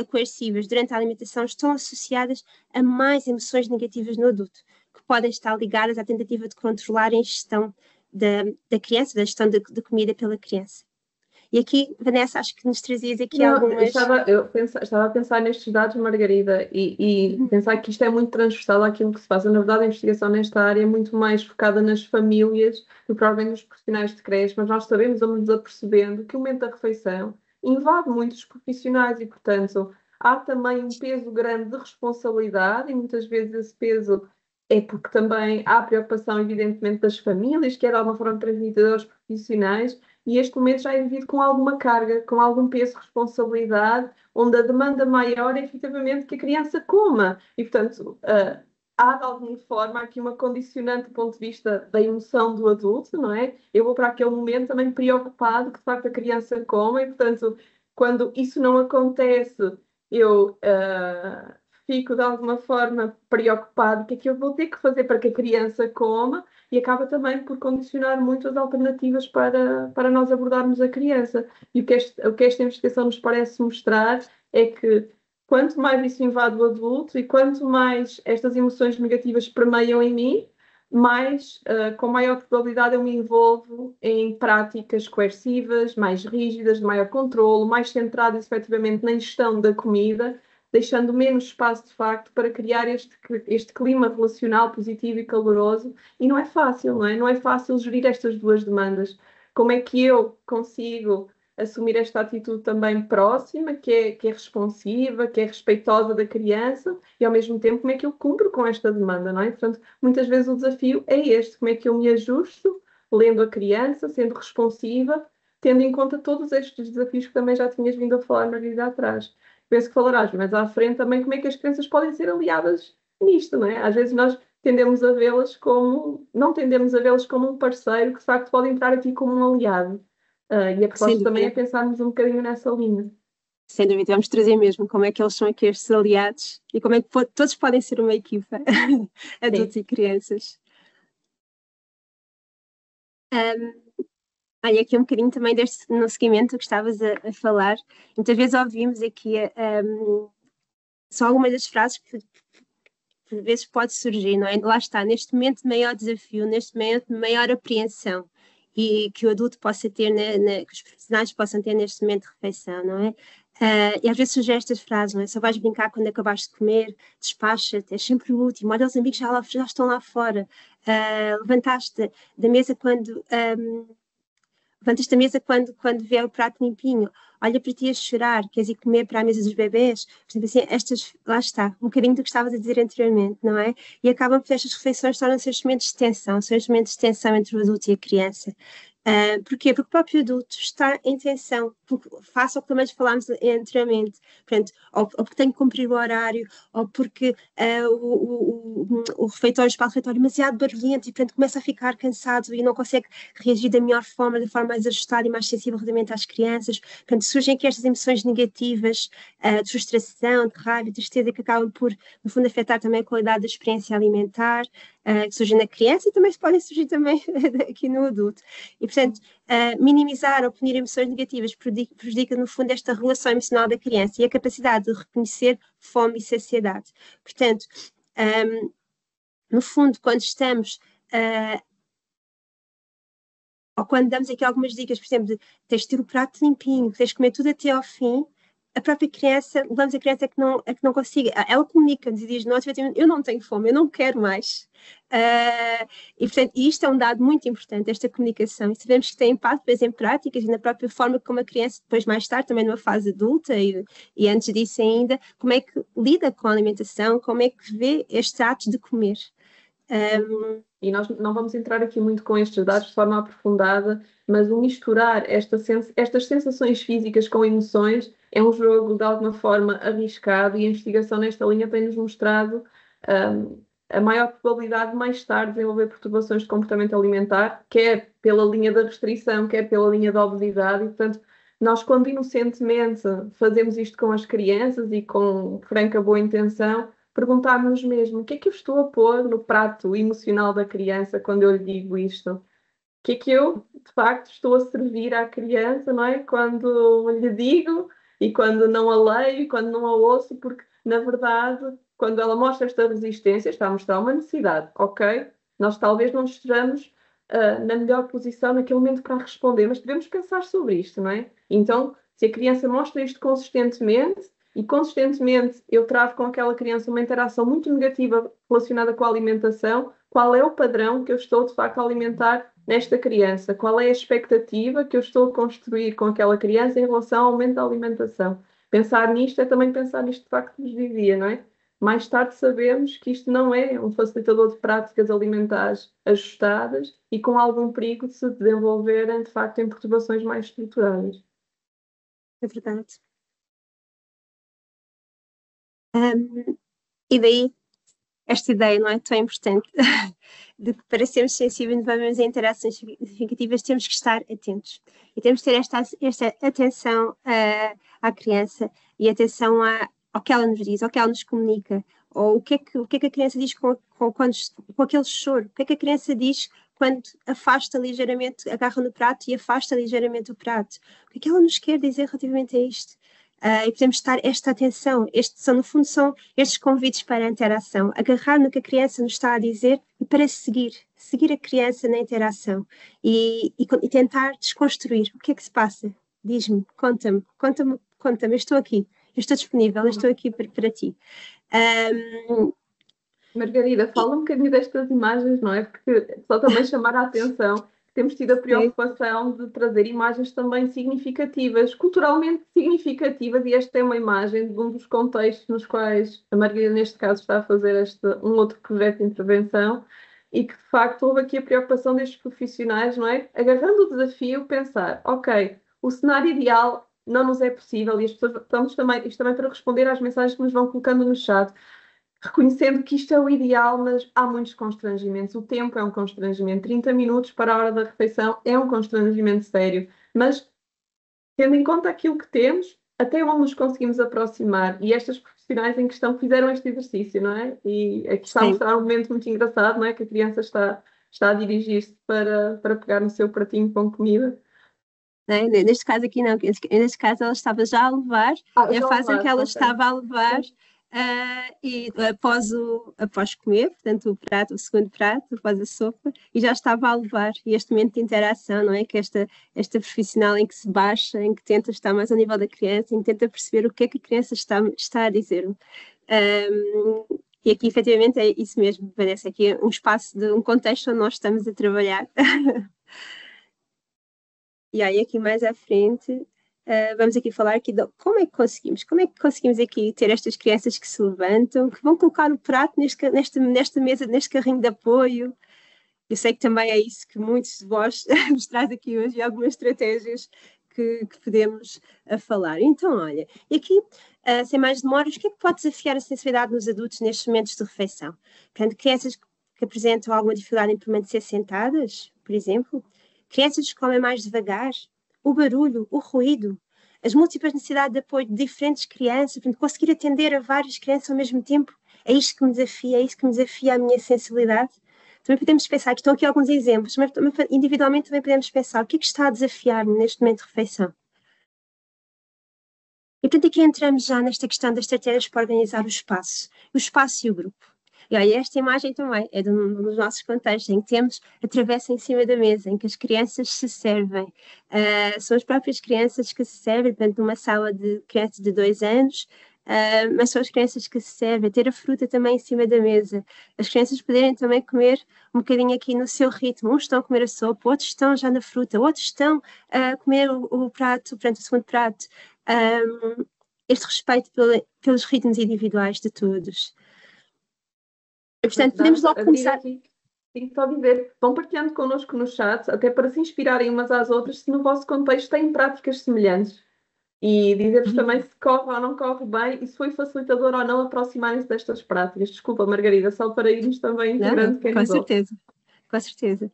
S2: coercivas durante a alimentação estão associadas a mais emoções negativas no adulto, que podem estar ligadas à tentativa de controlar a ingestão da criança, da gestão de comida pela criança. E aqui, Vanessa, acho que nos trazias aqui algumas...
S1: Estava a pensar nestes dados, Margarida, e pensar que isto é muito transversal àquilo que se faz. Na verdade, a investigação nesta área é muito mais focada nas famílias do que provavelmente nos profissionais de creche, mas nós sabemos, vamos nos apercebendo que o momento da refeição invade muitos profissionais e, portanto, há também um peso grande de responsabilidade e muitas vezes esse peso é porque também há preocupação, evidentemente, das famílias, que é de alguma forma transmitida aos profissionais, e este momento já é vivido com alguma carga, com algum peso de responsabilidade, onde a demanda maior é efetivamente que a criança coma. E, portanto, há de alguma forma aqui uma condicionante do ponto de vista da emoção do adulto, não é? Eu vou para aquele momento também preocupado que de facto a criança coma, e, portanto, quando isso não acontece, eu fico de alguma forma preocupado, o que é que eu vou ter que fazer para que a criança coma, e acaba também por condicionar muito as alternativas para nós abordarmos a criança. E o que esta investigação nos parece mostrar é que quanto mais isso invade o adulto e quanto mais estas emoções negativas permeiam em mim, com maior probabilidade eu me envolvo em práticas coercivas, mais rígidas, de maior controlo, mais centradas efetivamente na ingestão da comida, deixando menos espaço, de facto, para criar este clima relacional positivo e caloroso. E não é fácil, não é? Não é fácil gerir estas duas demandas. Como é que eu consigo assumir esta atitude também próxima, que é responsiva, que é respeitosa da criança, e ao mesmo tempo como é que eu cumpro com esta demanda, não é? Portanto, muitas vezes o desafio é este, como é que eu me ajusto, lendo a criança, sendo responsiva, tendo em conta todos estes desafios que também já tinhas vindo a falar na vida atrás. Penso que falarás mais à frente também como é que as crianças podem ser aliadas nisto, não é? Às vezes nós não tendemos a vê-las como um parceiro que de facto pode entrar aqui como um aliado. E a proposta também é pensarmos um bocadinho nessa linha.
S2: Sem dúvida, vamos trazer mesmo como é que eles são aqui estes aliados e como é que todos podem ser uma equipa, adultos e crianças. Olha, aqui um bocadinho também no seguimento que estavas a falar. Muitas vezes ouvimos aqui só algumas das frases que por vezes pode surgir, não é? Lá está, neste momento de maior desafio, neste momento de maior apreensão. e que o adulto possa ter, que os profissionais possam ter neste momento de refeição, não é? E às vezes surgem estas frases, não é? Só vais brincar quando acabaste de comer, despacha-te, és sempre o último, olha os amigos já estão lá fora, levantaste da mesa levantas da mesa quando vier o prato limpinho, olha para ti a chorar, queres ir comer para a mesa dos bebés, por exemplo, assim, lá está, um bocadinho do que estavas a dizer anteriormente, não é? E acabam por estas refeições tornam-se estes momentos de tensão, são estes momentos de tensão entre o adulto e a criança. Porquê? Porque o próprio adulto está em tensão, face ao que também falámos anteriormente, portanto, ou porque tem que cumprir o horário, ou porque o refeitório, o espaço refeitório é demasiado barulhento e, portanto, começa a ficar cansado e não consegue reagir da melhor forma, de forma mais ajustada e mais sensível relativamente às crianças. Portanto, surgem aqui estas emoções negativas, de frustração, de raiva, de tristeza, que acabam por, no fundo, afetar também a qualidade da experiência alimentar, que surgem na criança e também podem surgir também aqui no adulto. E, portanto, minimizar ou punir emoções negativas prejudica, no fundo, esta relação emocional da criança e a capacidade de reconhecer fome e saciedade. Portanto, no fundo, quando estamos ou quando damos aqui algumas dicas, por exemplo, de tens de ter o prato limpinho, tens de comer tudo até ao fim, a própria criança, levamos a criança a que não consiga, ela comunica-nos e diz, não, eu não tenho fome, eu não quero mais. E, portanto, isto é um dado muito importante, esta comunicação, e sabemos que tem impacto depois em práticas e na própria forma como a criança, depois mais tarde, também numa fase adulta e antes disso ainda, como é que lida com a alimentação, como é que vê estes atos de comer.
S1: E nós não vamos entrar aqui muito com estes dados de forma aprofundada, mas o misturar estas sensações físicas com emoções é um jogo de alguma forma arriscado, e a investigação nesta linha tem-nos mostrado a maior probabilidade de mais tarde desenvolver perturbações de comportamento alimentar, quer pela linha da restrição, quer pela linha da obesidade, e portanto nós, quando inocentemente fazemos isto com as crianças e com franca boa intenção, perguntarmos mesmo o que é que eu estou a pôr no prato emocional da criança quando eu lhe digo isto? O que é que eu, de facto, estou a servir à criança, não é? Quando lhe digo e quando não a leio e quando não a ouço, porque, na verdade, quando ela mostra esta resistência, está a mostrar uma necessidade, ok? Nós talvez não estejamos na melhor posição naquele momento para responder, mas devemos pensar sobre isto, não é? Então, se a criança mostra isto consistentemente, e consistentemente eu travo com aquela criança uma interação muito negativa relacionada com a alimentação, qual é o padrão que eu estou de facto a alimentar nesta criança? Qual é a expectativa que eu estou a construir com aquela criança em relação ao aumento da alimentação? Pensar nisto é também pensar nisto de facto que nos dizia, não é? Mais tarde sabemos que isto não é um facilitador de práticas alimentares ajustadas e com algum perigo de se desenvolverem de facto em perturbações mais estruturadas.
S2: É verdade. E daí, esta ideia, não é tão importante, de que para sermos sensíveis a interações significativas temos que estar atentos. E temos que ter esta atenção à criança e atenção ao que ela nos diz, ao que ela nos comunica, ou o que é que a criança diz com aquele choro, o que é que a criança diz quando afasta ligeiramente, agarra no prato e afasta ligeiramente o prato. O que é que ela nos quer dizer relativamente a isto? E podemos estar esta atenção, no fundo são estes convites para a interação, agarrar no que a criança nos está a dizer e para seguir a criança na interação e tentar desconstruir o que é que se passa. Diz-me, conta-me, eu estou aqui, eu estou disponível, eu estou aqui para ti.
S1: Margarida, fala um bocadinho destas imagens, não é? Porque só também chamar a atenção, temos tido a preocupação de trazer imagens também significativas, culturalmente significativas, e esta é uma imagem de um dos contextos nos quais a Margarida, neste caso, está a fazer um outro projeto de intervenção, e que, de facto, houve aqui a preocupação destes profissionais, não é? Agarrando o desafio, pensar, ok, o cenário ideal não nos é possível, e as pessoas estamos também, isto também para responder às mensagens que nos vão colocando no chat, reconhecendo que isto é o ideal, mas há muitos constrangimentos. O tempo é um constrangimento. 30 minutos para a hora da refeição é um constrangimento sério. Mas, tendo em conta aquilo que temos, até onde nos conseguimos aproximar. E estas profissionais em questão fizeram este exercício, não é? E aqui está a mostrar um momento muito engraçado, não é? Que a criança está a dirigir-se para pegar no seu pratinho com comida.
S2: Neste caso aqui não, neste caso ela estava já a levar, é a fase em que ela estava a levar E após comer, portanto, o segundo prato, após a sopa, e já estava a levar. E este momento de interação, não é? Que esta profissional em que se baixa, em que tenta estar mais ao nível da criança, em que tenta perceber o que é que a criança está a dizer. E aqui, efetivamente, é isso mesmo. Parece aqui um espaço, um contexto onde nós estamos a trabalhar. E aí, aqui mais à frente, vamos aqui falar aqui de como é que conseguimos aqui ter estas crianças que se levantam, que vão colocar o prato nesta mesa, neste carrinho de apoio. Eu sei que também é isso que muitos de vós nos traz aqui hoje e algumas estratégias que podemos falar. Então, olha, e aqui, sem mais demoras, o que é que pode desafiar a sensibilidade nos adultos nestes momentos de refeição? Portanto, crianças que apresentam alguma dificuldade em permanecer sentadas, por exemplo, crianças que comem mais devagar, o barulho, o ruído, as múltiplas necessidades de apoio de diferentes crianças, portanto, conseguir atender a várias crianças ao mesmo tempo, é isto que me desafia, é isso que me desafia a minha sensibilidade. Também podemos pensar, que estão aqui alguns exemplos, mas individualmente também podemos pensar, o que é que está a desafiar-me neste momento de refeição? E portanto aqui entramos já nesta questão das estratégias para organizar o espaço e o grupo. E olha, esta imagem também é de um dos nossos contextos, em que temos a travessa em cima da mesa, em que as crianças se servem. São as próprias crianças que se servem, portanto, numa sala de crianças de 2 anos, mas são as crianças que se servem, ter a fruta também em cima da mesa. As crianças poderem também comer um bocadinho aqui no seu ritmo. Uns estão a comer a sopa, outros estão já na fruta, outros estão a comer o prato, portanto, o segundo prato. Este respeito pelos ritmos individuais de todos. E, portanto, podemos logo começar.
S1: Aqui, tenho só dizer, vão partilhando connosco no chat, até para se inspirarem umas às outras, se no vosso contexto têm práticas semelhantes. E dizer-vos também se corre ou não corre bem e se foi facilitador ou não aproximarem-se destas práticas. Desculpa, Margarida, só para irmos também integrando quem nos ouve.
S2: Com certeza.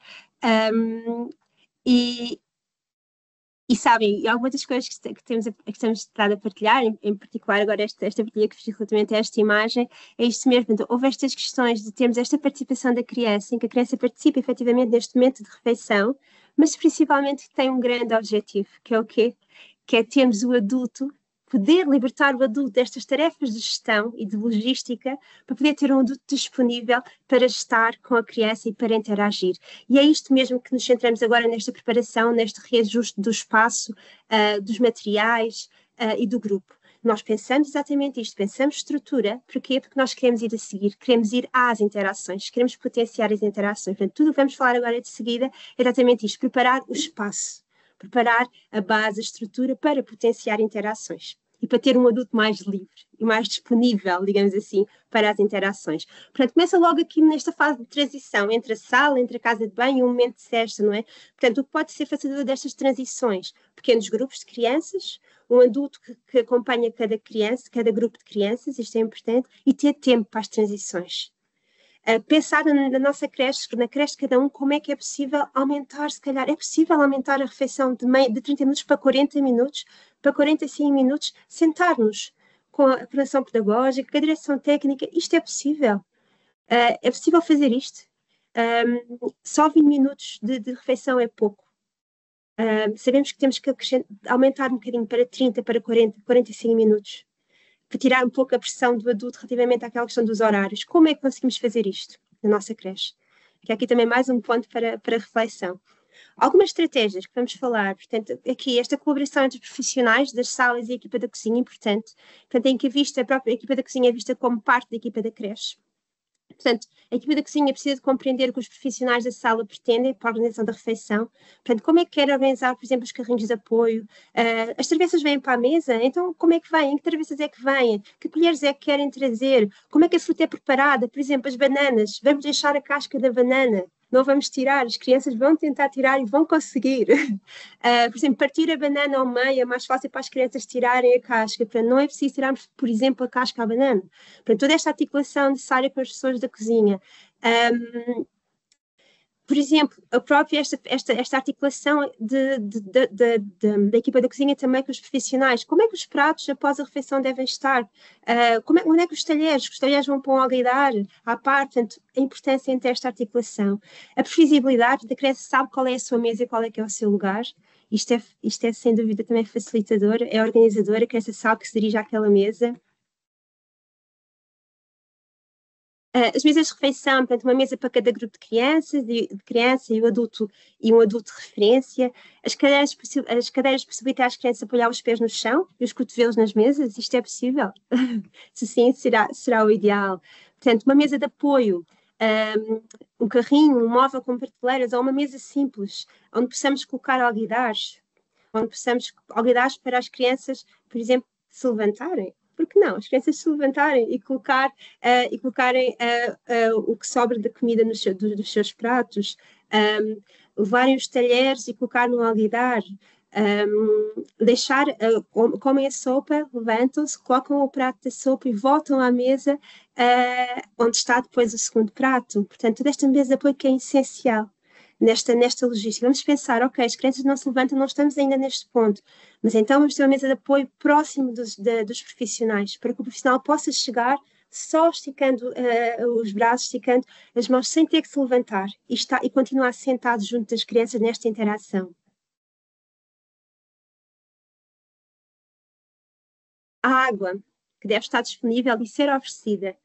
S2: E sabem, e algumas das coisas que temos estado a partilhar, em particular agora esta partilha que fiz relativamente a esta imagem, é isto mesmo. Então, houve estas questões de termos esta participação da criança, em que a criança participa efetivamente neste momento de refeição, mas principalmente tem um grande objetivo, que é o quê? Que é termos o adulto, poder libertar o adulto destas tarefas de gestão e de logística, para poder ter um adulto disponível para estar com a criança e para interagir. E é isto mesmo que nos centramos agora nesta preparação, neste reajuste do espaço, dos materiais e do grupo. Nós pensamos exatamente isto, pensamos estrutura, porquê? Porque nós queremos ir a seguir, queremos ir às interações, queremos potenciar as interações. Portanto, tudo o que vamos falar agora de seguida é exatamente isto, preparar o espaço, preparar a base, a estrutura para potenciar interações e para ter um adulto mais livre e mais disponível, digamos assim, para as interações. Portanto, começa logo aqui nesta fase de transição entre a sala, entre a casa de banho e um momento de cesta, não é? Portanto, o que pode ser facilitador destas transições? Pequenos grupos de crianças, um adulto que acompanha cada criança, cada grupo de crianças, isto é importante, e ter tempo para as transições. Pensar na nossa creche, na creche de cada um, como é que é possível aumentar, se calhar, é possível aumentar a refeição de 30 minutos para 40 minutos, para 45 minutos, sentar-nos com a coordenação pedagógica, com a direção técnica, isto é possível. É possível fazer isto. Só 20 minutos de refeição é pouco. Sabemos que temos que aumentar um bocadinho para 30, para 40, 45 minutos. Para tirar um pouco a pressão do adulto relativamente àquela questão dos horários. Como é que conseguimos fazer isto na nossa creche? Que aqui também mais um ponto para reflexão. Algumas estratégias que vamos falar, portanto, aqui esta colaboração entre os profissionais das salas e a equipa da cozinha é importante. Portanto, em que a própria equipa da cozinha é vista como parte da equipa da creche. Portanto, a equipa da cozinha precisa de compreender o que os profissionais da sala pretendem para a organização da refeição. Portanto, como é que quer organizar, por exemplo, os carrinhos de apoio? As travessas vêm para a mesa? Então, como é que vêm? Em que travessas é que vêm? Que colheres é que querem trazer? Como é que a fruta é preparada? Por exemplo, as bananas. Vamos deixar a casca da banana. Não vamos tirar. As crianças vão tentar tirar e vão conseguir. Por exemplo, partir a banana ao meio é mais fácil para as crianças tirarem a casca. Portanto, não é preciso tirarmos, por exemplo, a casca à banana. Portanto, toda esta articulação necessária com as pessoas da cozinha. Por exemplo, a própria esta articulação da equipa da cozinha também com os profissionais. Como é que os pratos após a refeição devem estar? Onde é que os talheres vão para um alguidar à parte? Portanto, a importância entre esta articulação. A previsibilidade, a criança sabe qual é a sua mesa e qual é que é o seu lugar. Isto é sem dúvida também facilitador, é organizador, a criança sabe que se dirige àquela mesa. As mesas de refeição, portanto, uma mesa para cada grupo de crianças, e o adulto e um adulto de referência. As cadeiras possibilitam às crianças apoiar os pés no chão e os cotovelos nas mesas. Isto é possível? Se sim, será o ideal. Portanto, uma mesa de apoio, um carrinho, um móvel com prateleiras ou uma mesa simples, onde possamos colocar alguidares, para as crianças, por exemplo, se levantarem. Porque não? As crianças se levantarem e colocarem o que sobra da comida dos seus pratos, levarem os talheres e colocar no alguidar, comem a sopa, levantam-se, colocam o prato da sopa e voltam à mesa onde está depois o segundo prato. Portanto, toda esta mesa de apoio que é essencial nesta logística. Vamos pensar, ok, as crianças não se levantam, não estamos ainda neste ponto, mas então vamos ter uma mesa de apoio próximo dos profissionais, para que o profissional possa chegar só esticando os braços, esticando as mãos, sem ter que se levantar e continuar sentado junto das crianças nesta interação. A água, que deve estar disponível e ser oferecida,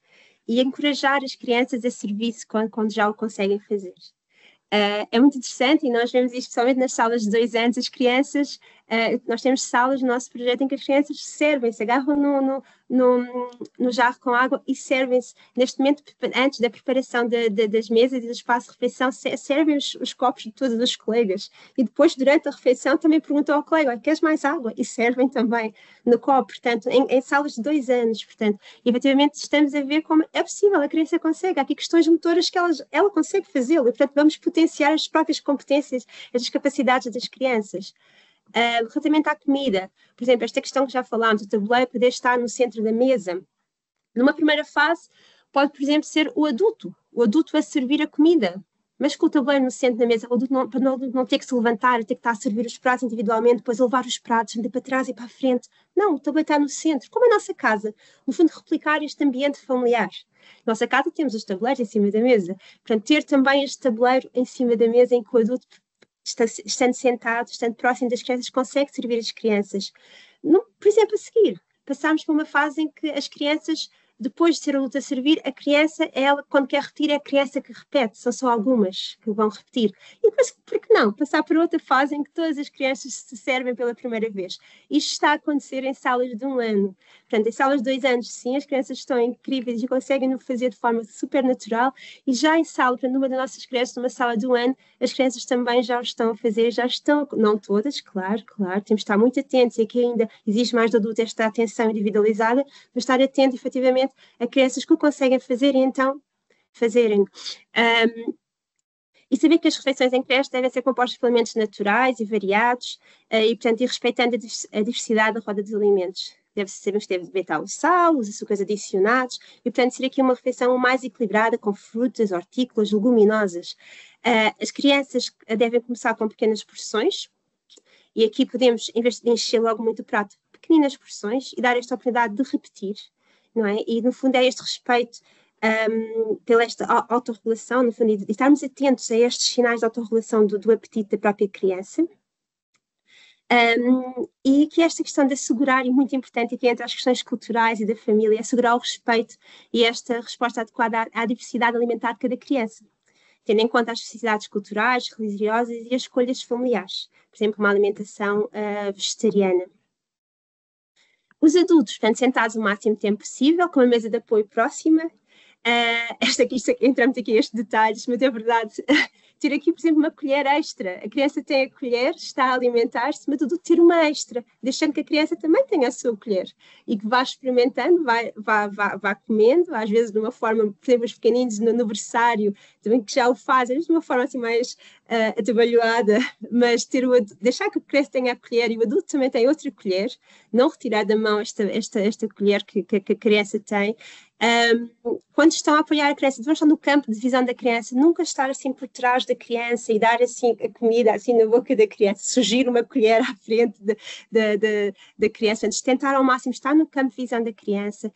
S2: e encorajar as crianças a servir-se quando já o conseguem fazer. É muito interessante e nós vemos isto especialmente nas salas de 2 anos, as crianças, nós temos salas no nosso projeto em que as crianças servem-se, agarram no jarro com água e servem-se. Neste momento, antes da preparação das mesas e do espaço de refeição, servem os copos de todos os colegas. E depois, durante a refeição, também perguntam ao colega, queres mais água? E servem também no copo, portanto, em salas de 2 anos. Portanto, e, efetivamente, estamos a ver como é possível, a criança consegue. Há aqui questões motoras que ela consegue fazê-lo. E, portanto, vamos potenciar as próprias competências, as capacidades das crianças. Relativamente à comida, por exemplo, esta questão que já falámos, o tabuleiro poder estar no centro da mesa. Numa primeira fase, pode, por exemplo, ser o adulto a servir a comida, mas com o tabuleiro no centro da mesa, o adulto não ter que se levantar, ter que estar a servir os pratos individualmente, depois levar os pratos, andar para trás e para a frente. Não, o tabuleiro está no centro, como a nossa casa. No fundo, replicar este ambiente familiar. Na nossa casa temos os tabuleiros em cima da mesa. Portanto, ter também este tabuleiro em cima da mesa em que o adulto, estando sentado, estando próximo das crianças, consegue servir as crianças. Por exemplo, a seguir, passámos por uma fase em que as crianças, depois de ser adulto a servir, a criança, ela, quando quer repetir, é a criança que repete, são só algumas que vão repetir. E depois, por que não? Passar por outra fase em que todas as crianças se servem pela primeira vez. Isto está a acontecer em salas de 1 ano. Portanto, em salas de 2 anos, sim, as crianças estão incríveis e conseguem o fazer de forma super natural. E já em sala, portanto, numa das nossas crianças, numa sala de 1 ano, as crianças também já o estão a fazer, já estão, não todas, claro, temos de estar muito atentos e aqui ainda exige mais do adulto esta atenção individualizada, mas estar atento, efetivamente, a crianças que o conseguem fazer e então fazerem. E saber que as refeições em creche devem ser compostas por alimentos naturais e variados e, portanto, respeitando a diversidade da roda dos alimentos. Sabemos que deve evitar o sal, os açúcares adicionados e, portanto, ser aqui uma refeição mais equilibrada com frutas, hortícolas, leguminosas. As crianças devem começar com pequenas porções e aqui podemos, em vez de encher logo muito o prato, pequeninas porções e dar esta oportunidade de repetir, não é? E, no fundo, é este respeito pela esta autorregulação, no fundo, e estarmos atentos a estes sinais de autorregulação do apetite da própria criança. E que esta questão de assegurar, e muito importante aqui entre as questões culturais e da família, assegurar o respeito e esta resposta adequada à diversidade alimentar de cada criança, tendo em conta as necessidades culturais, religiosas e as escolhas familiares, por exemplo, uma alimentação vegetariana. Os adultos, portanto, sentados o máximo tempo possível, com a mesa de apoio próxima. Entramos aqui em estes detalhes, mas é verdade. Ter aqui, por exemplo, uma colher extra. A criança tem a colher, está a alimentar-se, mas tudo ter uma extra, deixando que a criança também tenha a sua colher e que vá experimentando, vá comendo, às vezes de uma forma, por exemplo, os pequeninos no berçário, também que já o fazem, de uma forma assim mais atabalhoada, mas deixar que a criança tenha a colher e o adulto também tem outra colher, não retirar da mão esta colher que a criança tem. Quando estão a apoiar a criança, devem estar no campo de visão da criança, nunca estar assim por trás da criança e dar assim a comida assim na boca da criança, surgir uma colher à frente da criança, antes de tentar ao máximo estar no campo de visão da criança.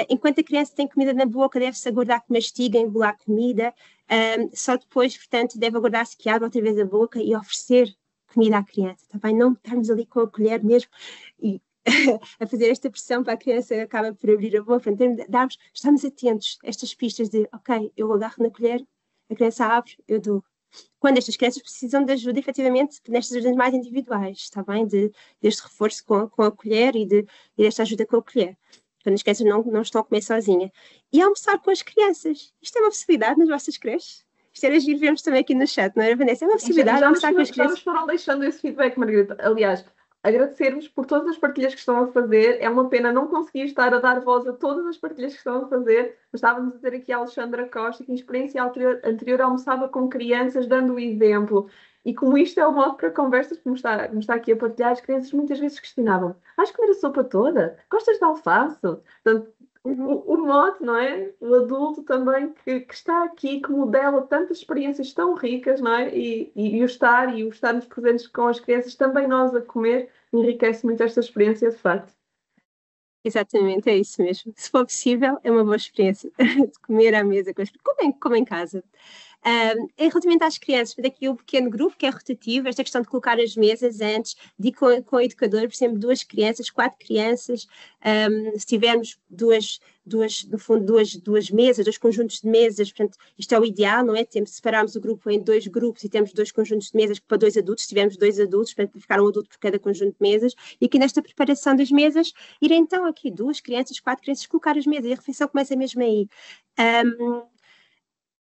S2: Enquanto a criança tem comida na boca, deve-se aguardar que mastiga, engolir a comida, só depois, portanto, deve aguardar-se que abra outra vez a boca e oferecer comida à criança, tá bem? Não estarmos ali com a colher mesmo e a fazer esta pressão para a criança acaba por abrir a boca, estamos atentos a estas pistas de, ok, eu agarro na colher, a criança abre, eu dou. Quando estas crianças precisam de ajuda, efetivamente, nestas ajudas mais individuais, está bem? Deste reforço com a colher e desta ajuda com a colher. Quando as crianças não estão a comer sozinha. E almoçar com as crianças. Isto é uma possibilidade nas vossas creches? Isto era giro vermos também aqui no chat, não era, Vanessa? É uma possibilidade almoçar com as crianças.
S1: Já nos foram deixando esse feedback, Margarida. Aliás, agradecer-vos por todas as partilhas que estão a fazer. É uma pena não conseguir estar a dar voz a todas as partilhas que estão a fazer, mas estávamos a ter aqui a Alexandra Costa, que em experiência anterior almoçava com crianças, dando o exemplo. E como isto é o modo para conversas que me está aqui a partilhar, as crianças muitas vezes questionavam: vais comer a sopa toda? Gostas de alface? Portanto, o mote, não é? O adulto também que está aqui, que modela tantas experiências tão ricas, não é? E o estarmos presentes com as crianças, também nós a comer, enriquece muito esta experiência, de facto.
S2: Exatamente, é isso mesmo. Se for possível, é uma boa experiência de comer à mesa com as crianças, como em casa. Relativamente às crianças, daqui o pequeno grupo que é rotativo, esta questão de colocar as mesas antes, de ir com o educador, por exemplo, 2 crianças, 4 crianças, se tivermos no fundo, duas mesas, 2 conjuntos de mesas, portanto, isto é o ideal, não é? Separarmos o grupo em 2 grupos e temos 2 conjuntos de mesas para 2 adultos, se tivermos 2 adultos, para ficar um adulto por cada conjunto de mesas, e aqui nesta preparação das mesas, ir então aqui 2 crianças, 4 crianças, colocar as mesas, e a refeição começa mesmo aí.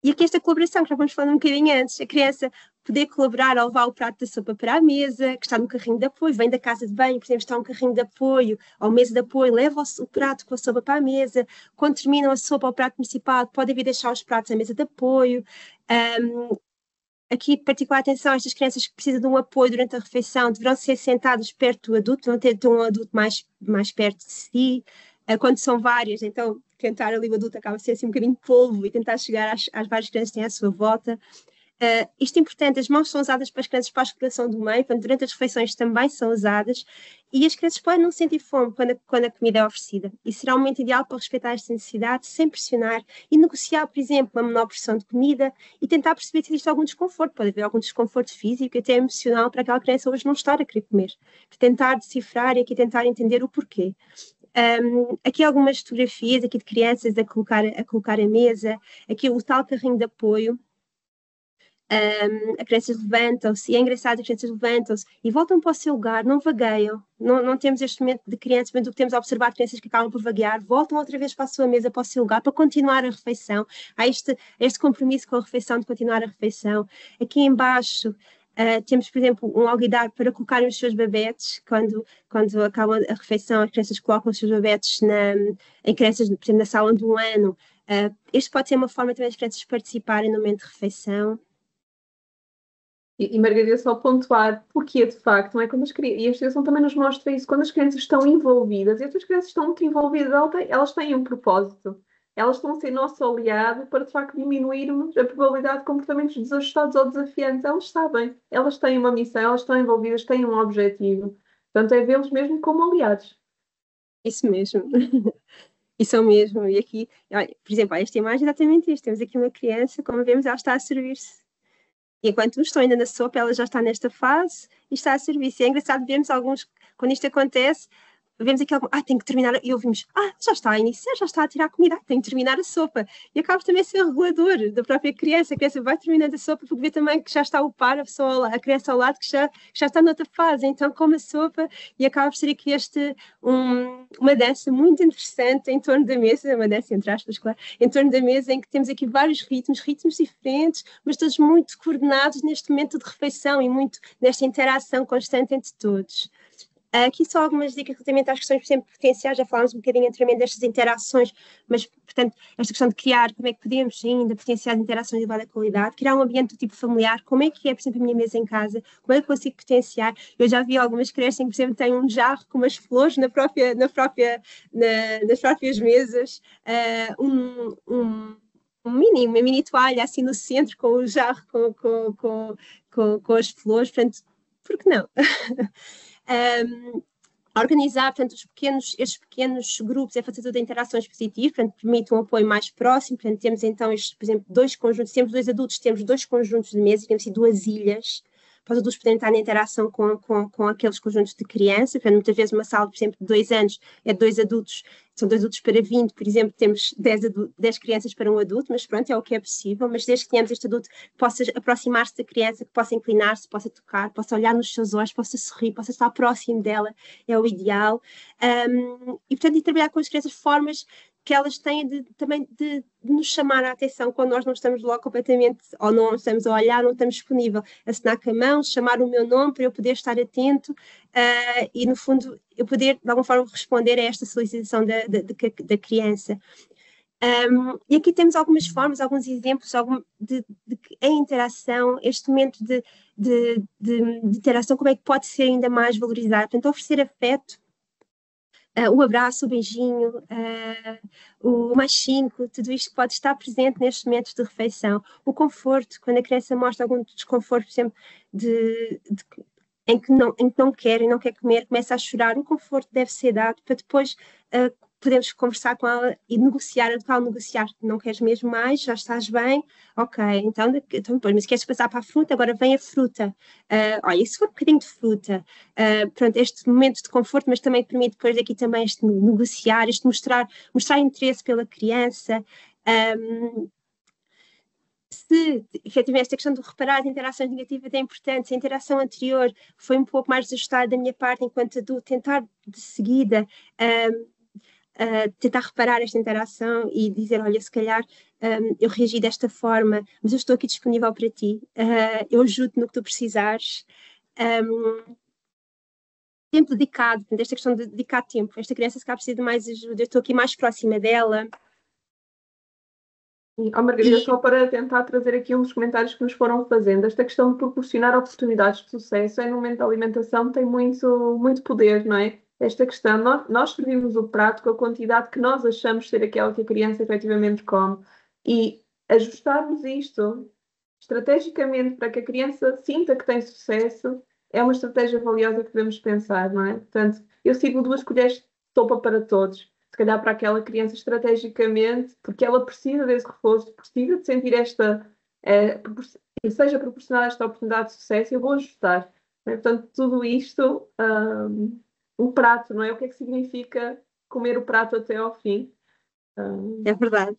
S2: E aqui esta colaboração, que já vamos falando um bocadinho antes, a criança poder colaborar ao levar o prato da sopa para a mesa, que está no carrinho de apoio, vem da casa de banho, por exemplo, está um carrinho de apoio, ou mesa de apoio, leva o prato com a sopa para a mesa, quando terminam a sopa ao prato principal, podem vir deixar os pratos à mesa de apoio. Aqui, particular atenção, estas crianças que precisam de um apoio durante a refeição deverão ser sentadas perto do adulto, vão ter um adulto mais perto de si. Quando são várias, então tentar ali o adulto acaba a ser assim um bocadinho polvo e tentar chegar às várias crianças que têm à sua volta. Isto é importante, as mãos são usadas para as crianças para a escolação do meio, portanto, durante as refeições também são usadas, e as crianças podem não sentir fome quando a comida é oferecida. E será um momento ideal para respeitar esta necessidade, sem pressionar, e negociar, por exemplo, uma menor porção de comida e tentar perceber se existe algum desconforto. Pode haver algum desconforto físico e até emocional para aquela criança hoje não estar a querer comer. Tentar decifrar e aqui tentar entender o porquê. Aqui algumas fotografias aqui de crianças a colocar a mesa, aqui o tal carrinho de apoio. As crianças levantam-se, e é engraçado, as crianças levantam-se e voltam para o seu lugar, não vagueiam, não temos este momento de crianças, mas temos a observar crianças que acabam por vaguear, voltam outra vez para a sua mesa, para o seu lugar, para continuar a refeição. Há este compromisso com a refeição, de continuar a refeição. Aqui embaixo temos, por exemplo, um alguidar para colocarem os seus babetes, quando acaba a refeição, as crianças colocam os seus babetes em crianças, por exemplo, na sala de 1 ano. Este pode ser uma forma também das crianças participarem no momento de refeição.
S1: E Margarida, só pontuar porque, de facto, não é quando e a instituição também nos mostra isso, quando as crianças estão envolvidas, e as crianças estão muito envolvidas, elas têm um propósito, elas estão a ser nosso aliado para, de facto, diminuirmos a probabilidade de comportamentos desajustados ou desafiantes. Elas sabem, elas têm uma missão, elas estão envolvidas, têm um objetivo. Portanto, é vê-los mesmo como aliados.
S2: Isso mesmo. Isso mesmo. E aqui, olha, por exemplo, esta imagem é exatamente isto. Temos aqui uma criança, como vemos, ela está a servir-se. E enquanto estão ainda na sopa, ela já está nesta fase e está a serviço. E é engraçado vermos alguns, quando isto acontece, vemos aquele, tem que terminar, e ouvimos, já está a iniciar, já está a tirar a comida, tem que terminar a sopa. E acaba também a ser regulador da própria criança. A criança vai terminando a sopa porque vê também que já está o par, a criança ao lado que já está noutra fase. Então come a sopa e acaba por ser aqui uma dança muito interessante em torno da mesa, uma dança entre aspas, claro, em torno da mesa em que temos aqui vários ritmos diferentes, mas todos muito coordenados neste momento de refeição e muito nesta interação constante entre todos. Aqui só algumas dicas relativamente às questões, por exemplo, potenciais, já falámos um bocadinho anteriormente destas interações, mas, portanto, esta questão de criar, como é que podemos ainda potenciar interações de elevada qualidade, criar um ambiente do tipo familiar, como é que é, por exemplo, a minha mesa em casa, como é que consigo potenciar. Eu já vi algumas creches em que, por exemplo, têm um jarro com umas flores nas próprias mesas, uma mini toalha assim no centro com o jarro com as flores, portanto, por que não? Organizar, portanto, estes pequenos grupos é fazer toda a interações positivas, portanto, permite um apoio mais próximo, portanto, temos então, por exemplo, 2 conjuntos, temos 2 adultos, temos 2 conjuntos de mesas, temos assim 2 ilhas, para os adultos poderem estar na interação com aqueles conjuntos de crianças. Portanto, muitas vezes uma sala, por exemplo, de 2 anos é 2 adultos, são 2 adultos para 20, por exemplo, temos 10 crianças para um adulto, mas pronto, é o que é possível. Mas desde que tenhamos este adulto que possa aproximar-se da criança, que possa inclinar-se, possa tocar, possa olhar nos seus olhos, possa sorrir, possa estar próximo dela, é o ideal. E, portanto, e trabalhar com as crianças formas que elas têm também de nos chamar a atenção quando nós não estamos logo completamente, ou não estamos a olhar, não estamos disponível, assinar com a mão, chamar o meu nome para eu poder estar atento e, no fundo, eu poder, de alguma forma, responder a esta solicitação da criança. E aqui temos algumas formas, alguns exemplos de a interação, este momento de interação, como é que pode ser ainda mais valorizado. Portanto, oferecer afeto, o abraço, o beijinho, o mais 5, tudo isto pode estar presente nestes momentos de refeição. O conforto, quando a criança mostra algum desconforto, por exemplo, em que não quer e não quer comer, começa a chorar, o conforto deve ser dado para depois podemos conversar com ela e negociar, não queres mesmo mais, já estás bem, ok, então depois, mas queres passar para a fruta, agora vem a fruta, olha, e se for um bocadinho de fruta, pronto, este momento de conforto, mas também permite depois aqui também este negociar, este mostrar interesse pela criança, se efetivamente esta questão de reparar as interações negativas é importante, se a interação anterior foi um pouco mais desajustada da minha parte enquanto adulto, tentar de seguida tentar reparar esta interação e dizer, olha, se calhar eu reagi desta forma, mas eu estou aqui disponível para ti, eu ajudo no que tu precisares. Tempo dedicado, esta questão de dedicar tempo, esta criança se calhar precisa de mais ajuda, eu estou aqui mais próxima dela.
S1: Margarida, só para tentar trazer aqui uns comentários que nos foram fazendo, esta questão de proporcionar oportunidades de sucesso no momento da alimentação tem muito poder, não é? Esta questão, nós servimos o prato com a quantidade que nós achamos ser aquela que a criança efetivamente come e ajustarmos isto estrategicamente para que a criança sinta que tem sucesso é uma estratégia valiosa que devemos pensar, não é? Portanto, eu sigo 2 colheres de sopa para todos, se calhar para aquela criança estrategicamente, porque ela precisa desse reforço, precisa de sentir seja proporcionada esta oportunidade de sucesso, eu vou ajustar. Não é? Portanto, tudo isto, um prato, não é? O que é que significa comer o prato até ao fim?
S2: É verdade.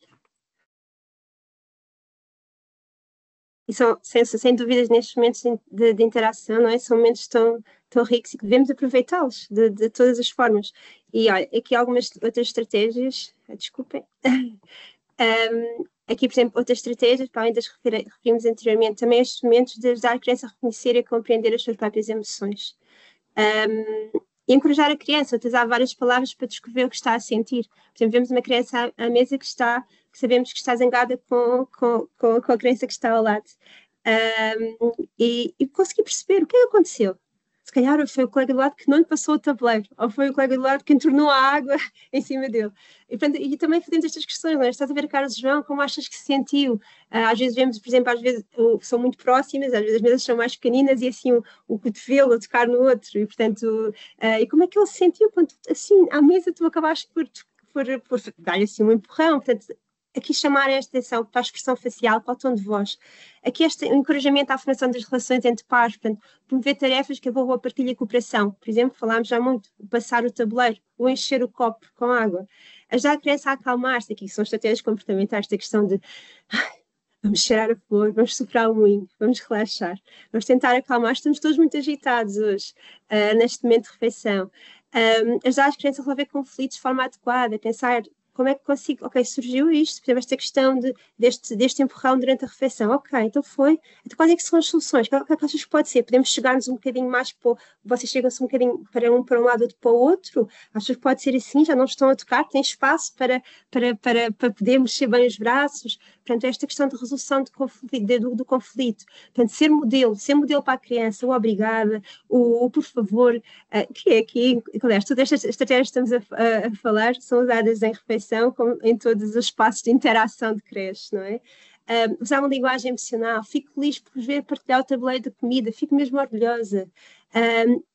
S2: E são, sem dúvidas, nestes momentos de interação, não é? São momentos tão ricos e que devemos aproveitá-los de todas as formas. E olha, aqui algumas outras estratégias, desculpem. Aqui, por exemplo, outras estratégias, para além das que referimos anteriormente, também estes momentos de ajudar a criança a reconhecer e a compreender as suas próprias emoções. E encorajar a criança a utilizar várias palavras para descrever o que está a sentir. Por exemplo, vemos uma criança à mesa que sabemos que está zangada com a criança que está ao lado. E conseguir perceber o que é que aconteceu. Se calhar foi o colega do lado que não lhe passou o tabuleiro, ou foi o colega do lado que entornou a água em cima dele. E também fazemos estas questões, não é? Estás a ver a cara de João, como achas que se sentiu? Às vezes vemos, por exemplo, são muito próximas, às vezes as mesas são mais pequeninas e assim o cotovelo a tocar no outro, e portanto, e como é que ele se sentiu quando, assim, à mesa tu acabaste por dar-lhe assim um empurrão, portanto, aqui chamar esta atenção para a expressão facial, para o tom de voz. Aqui este encorajamento à formação das relações entre pares, portanto, promover tarefas que envolvam a partilha e a cooperação. Por exemplo, falámos já muito, passar o tabuleiro, ou encher o copo com água. Ajudar a criança a acalmar-se, aqui são estratégias comportamentais, esta questão de vamos cheirar a flor, vamos soprar o moinho, vamos relaxar, vamos tentar acalmar, estamos todos muito agitados hoje, neste momento de refeição. Ajudar as crianças a resolver conflitos de forma adequada, pensar como é que consigo, ok, surgiu isto, por exemplo, esta questão deste empurrão durante a refeição, ok, então quais é que são as soluções, o que é que achas que pode ser? Podemos chegar-nos um bocadinho mais, vocês chegam-se um bocadinho para um lado, outro para o outro, achas que pode ser assim, já não estão a tocar, tem espaço para poder mexer bem os braços, portanto, esta questão de resolução do conflito, portanto, ser modelo para a criança, o obrigada, o por favor, que é aqui, aliás, todas estas estratégias que estamos a falar são usadas em refeição, como em todos os espaços de interação de creche, não é? Usar uma linguagem emocional, fico feliz por ver partilhar o tabuleiro de comida, fico mesmo orgulhosa.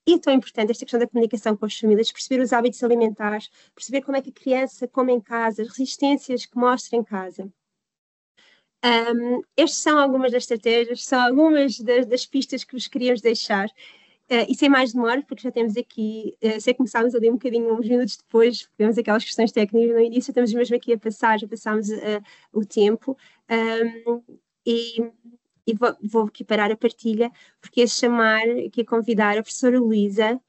S2: E é tão importante esta questão da comunicação com as famílias, perceber os hábitos alimentares, perceber como é que a criança come em casa, as resistências que mostra em casa. Estas são algumas das estratégias, são algumas das pistas que vos queríamos deixar. E sem mais demora, porque já temos aqui, sei que começámos ali um bocadinho, uns minutos depois, tivemos aquelas questões técnicas no início, estamos mesmo aqui a passar, já passámos o tempo. E vou aqui parar a partilha, porque ia chamar, aqui a convidar a professora Luísa,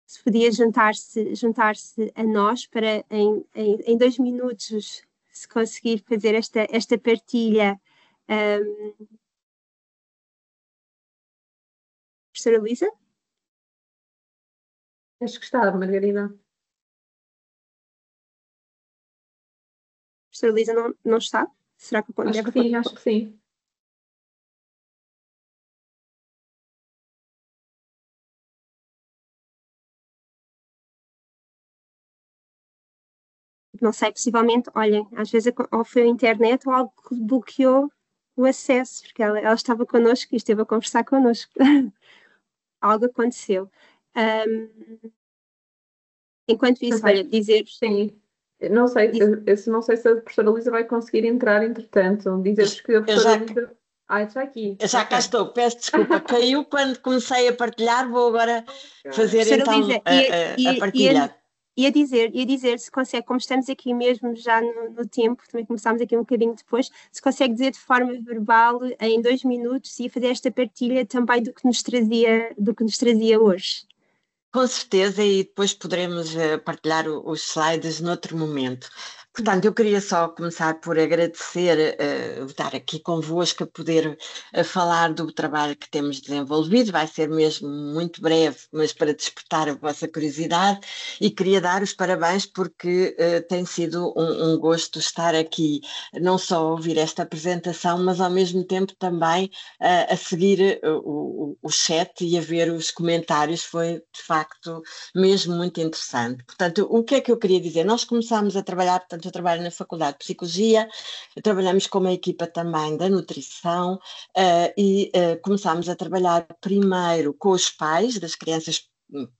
S2: se podia juntar-se a nós para em 2 minutos, se conseguir fazer esta partilha. Professora Luísa?
S1: Acho que está, Margarida.
S2: Professora Luísa não está? Será que
S1: acho que sim, acho que sim.
S2: Não sei, possivelmente, olhem, às vezes ou foi a internet ou algo que bloqueou o acesso, porque ela estava connosco e esteve a conversar connosco. Algo aconteceu. Enquanto isso, olha, dizer-vos...
S1: Sim, não sei, não sei se a professora Luísa vai conseguir entrar, entretanto, dizer-vos que a professora Luísa... está aqui.
S3: Eu já cá estou, peço desculpa, caiu quando comecei a partilhar, vou agora fazer então
S2: Luísa,
S3: a partilha.
S2: Ia dizer, se consegue, como estamos aqui mesmo já no tempo, também começámos aqui um bocadinho depois, se consegue dizer de forma verbal, em 2 minutos, e fazer esta partilha também do que nos trazia hoje.
S3: Com certeza, e depois poderemos partilhar os slides noutro momento. Portanto, eu queria só começar por agradecer estar aqui convosco a poder falar do trabalho que temos desenvolvido. Vai ser mesmo muito breve, mas para despertar a vossa curiosidade, e queria dar os parabéns porque tem sido um gosto estar aqui, não só a ouvir esta apresentação, mas ao mesmo tempo também a seguir o chat e a ver os comentários. Foi de facto mesmo muito interessante. Portanto, o que é que eu queria dizer? Nós começámos a trabalhar, portanto, eu trabalho na Faculdade de Psicologia, trabalhamos com uma equipa também da nutrição e começámos a trabalhar primeiro com os pais das crianças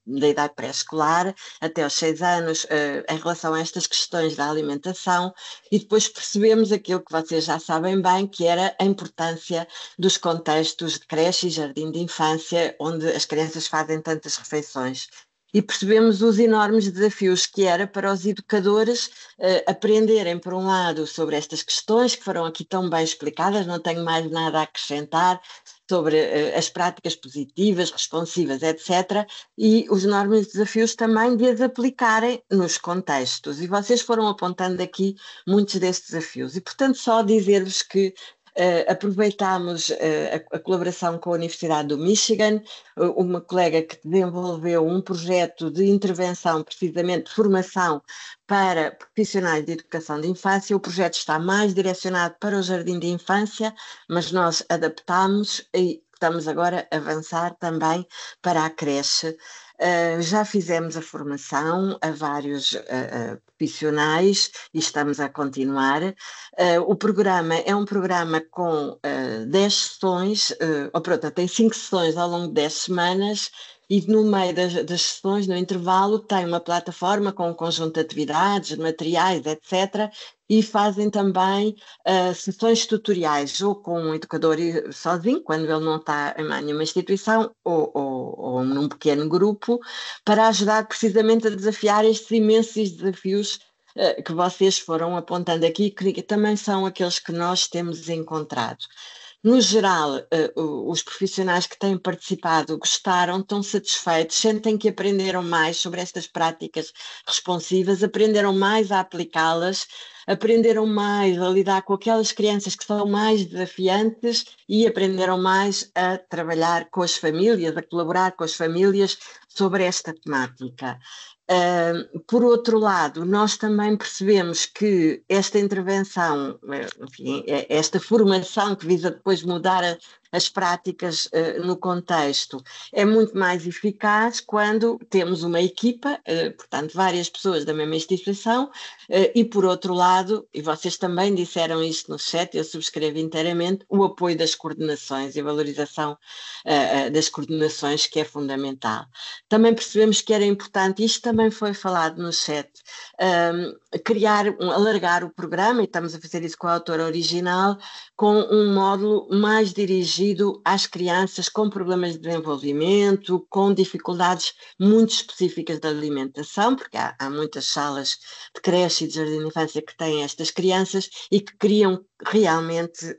S3: da idade pré-escolar até aos 6 anos em relação a estas questões da alimentação, e depois percebemos aquilo que vocês já sabem bem, que era a importância dos contextos de creche e jardim de infância, onde as crianças fazem tantas refeições. E percebemos os enormes desafios que era para os educadores aprenderem, por um lado, sobre estas questões que foram aqui tão bem explicadas, não tenho mais nada a acrescentar, sobre as práticas positivas, responsivas, etc., e os enormes desafios também de as aplicarem nos contextos. E vocês foram apontando aqui muitos destes desafios. E, portanto, só dizer-vos que aproveitámos a colaboração com a Universidade do Michigan, uma colega que desenvolveu um projeto de intervenção, precisamente de formação para profissionais de educação de infância. O projeto está mais direcionado para o jardim de infância, mas nós adaptámos e estamos agora a avançar também para a creche. Já fizemos a formação a vários profissionais e estamos a continuar. O programa é um programa com 10 sessões, tem 5 sessões ao longo de 10 semanas, e no meio das sessões, no intervalo, tem uma plataforma com um conjunto de atividades, materiais, etc., e fazem também sessões tutoriais, ou com um educador sozinho, quando ele não está em nenhuma instituição, ou num pequeno grupo, para ajudar precisamente a desafiar estes imensos desafios que vocês foram apontando aqui, que também são aqueles que nós temos encontrado. No geral, os profissionais que têm participado gostaram, estão satisfeitos, sentem que aprenderam mais sobre estas práticas responsivas, aprenderam mais a aplicá-las, aprenderam mais a lidar com aquelas crianças que são mais desafiantes e aprenderam mais a trabalhar com as famílias, a colaborar com as famílias sobre esta temática. Por outro lado, nós também percebemos que esta intervenção, enfim, esta formação que visa depois mudar as práticas no contexto. É muito mais eficaz quando temos uma equipa, portanto, várias pessoas da mesma instituição, e por outro lado, e vocês também disseram isto no chat, eu subscrevo inteiramente, o apoio das coordenações e a valorização das coordenações, que é fundamental. Também percebemos que era importante, isto também foi falado no chat, alargar o programa, e estamos a fazer isso com a autora original, com um módulo mais dirigido às crianças com problemas de desenvolvimento, com dificuldades muito específicas de alimentação, porque há muitas salas de creche e de jardim de infância que têm estas crianças e que criam realmente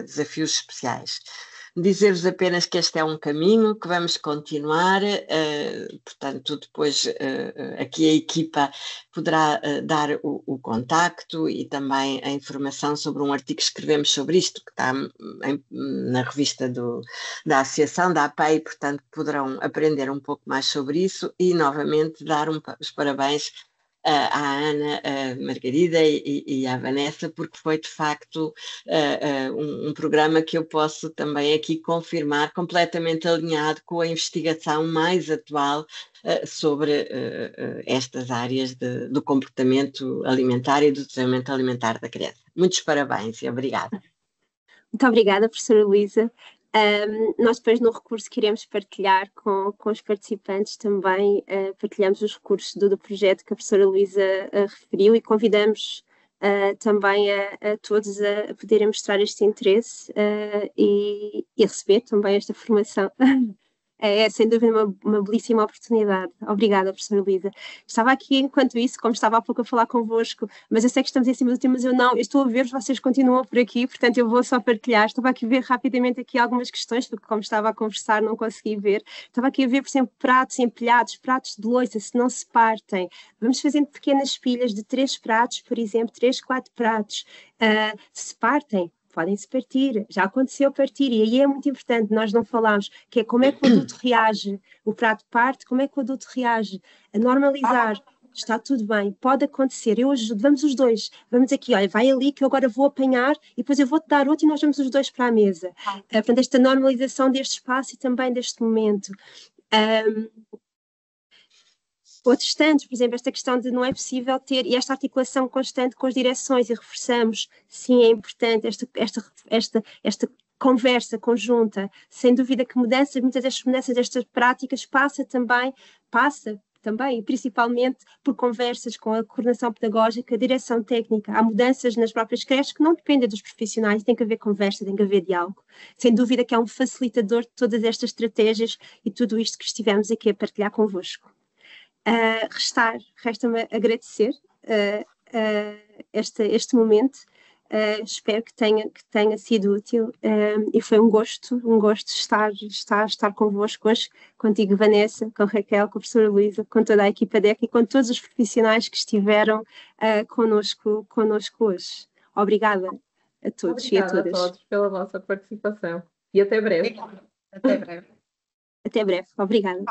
S3: desafios especiais. Dizer-vos apenas que este é um caminho, que vamos continuar, portanto, depois aqui a equipa poderá dar o contacto e também a informação sobre um artigo que escrevemos sobre isto, que está na revista da Associação, da APEI, portanto, poderão aprender um pouco mais sobre isso e, novamente, dar os parabéns à Ana, à Margarida e à Vanessa, porque foi de facto um programa que eu posso também aqui confirmar completamente alinhado com a investigação mais atual sobre estas áreas do comportamento alimentar e do desenvolvimento alimentar da criança. Muitos parabéns e obrigada.
S2: Muito obrigada, professora Luísa. Nós depois no recurso queremos partilhar com os participantes também, partilhamos os recursos do projeto que a professora Luísa referiu e convidamos também a todos a poderem mostrar este interesse e receber também esta formação. É sem dúvida uma belíssima oportunidade. Obrigada, professora Luísa. Estava aqui, enquanto isso, como estava há pouco a falar convosco, mas eu sei que estamos em cima do tema, mas eu estou a ver-vos, vocês continuam por aqui, portanto eu vou só partilhar. Estava aqui a ver rapidamente aqui algumas questões, porque como estava a conversar não consegui ver. Estava aqui a ver, por exemplo, pratos empilhados, pratos de louça, se não se partem. Vamos fazendo pequenas pilhas de 3 pratos, por exemplo, 3, 4 pratos. Se partem, podem-se partir, já aconteceu partir, e aí é muito importante, nós não falamos, que é como é que o adulto reage, o prato parte, como é que o adulto reage, a normalizar, está tudo bem, pode acontecer, eu ajudo, vamos os dois, vamos aqui, olha, vai ali que eu agora vou apanhar e depois eu vou-te dar outro e nós vamos os dois para a mesa. Portanto, esta normalização deste espaço e também deste momento. Outros tantos, por exemplo, esta questão de não é possível ter, e esta articulação constante com as direções, e reforçamos, sim, é importante, esta conversa conjunta, sem dúvida que muitas das mudanças destas práticas passa também, e principalmente por conversas com a coordenação pedagógica, a direção técnica. Há mudanças nas próprias creches que não dependem dos profissionais, tem que haver conversa, tem que haver diálogo. Sem dúvida que é um facilitador de todas estas estratégias e tudo isto que estivemos aqui a partilhar convosco. Resta-me agradecer este momento, espero que tenha sido útil e foi um gosto estar convosco hoje, contigo Vanessa, com Raquel, com a professora Luísa, com toda a equipa DEC e com todos os profissionais que estiveram connosco hoje. Obrigada a todos e a todas.
S1: Obrigada a todos pela vossa participação e até breve.
S2: Até breve, obrigada.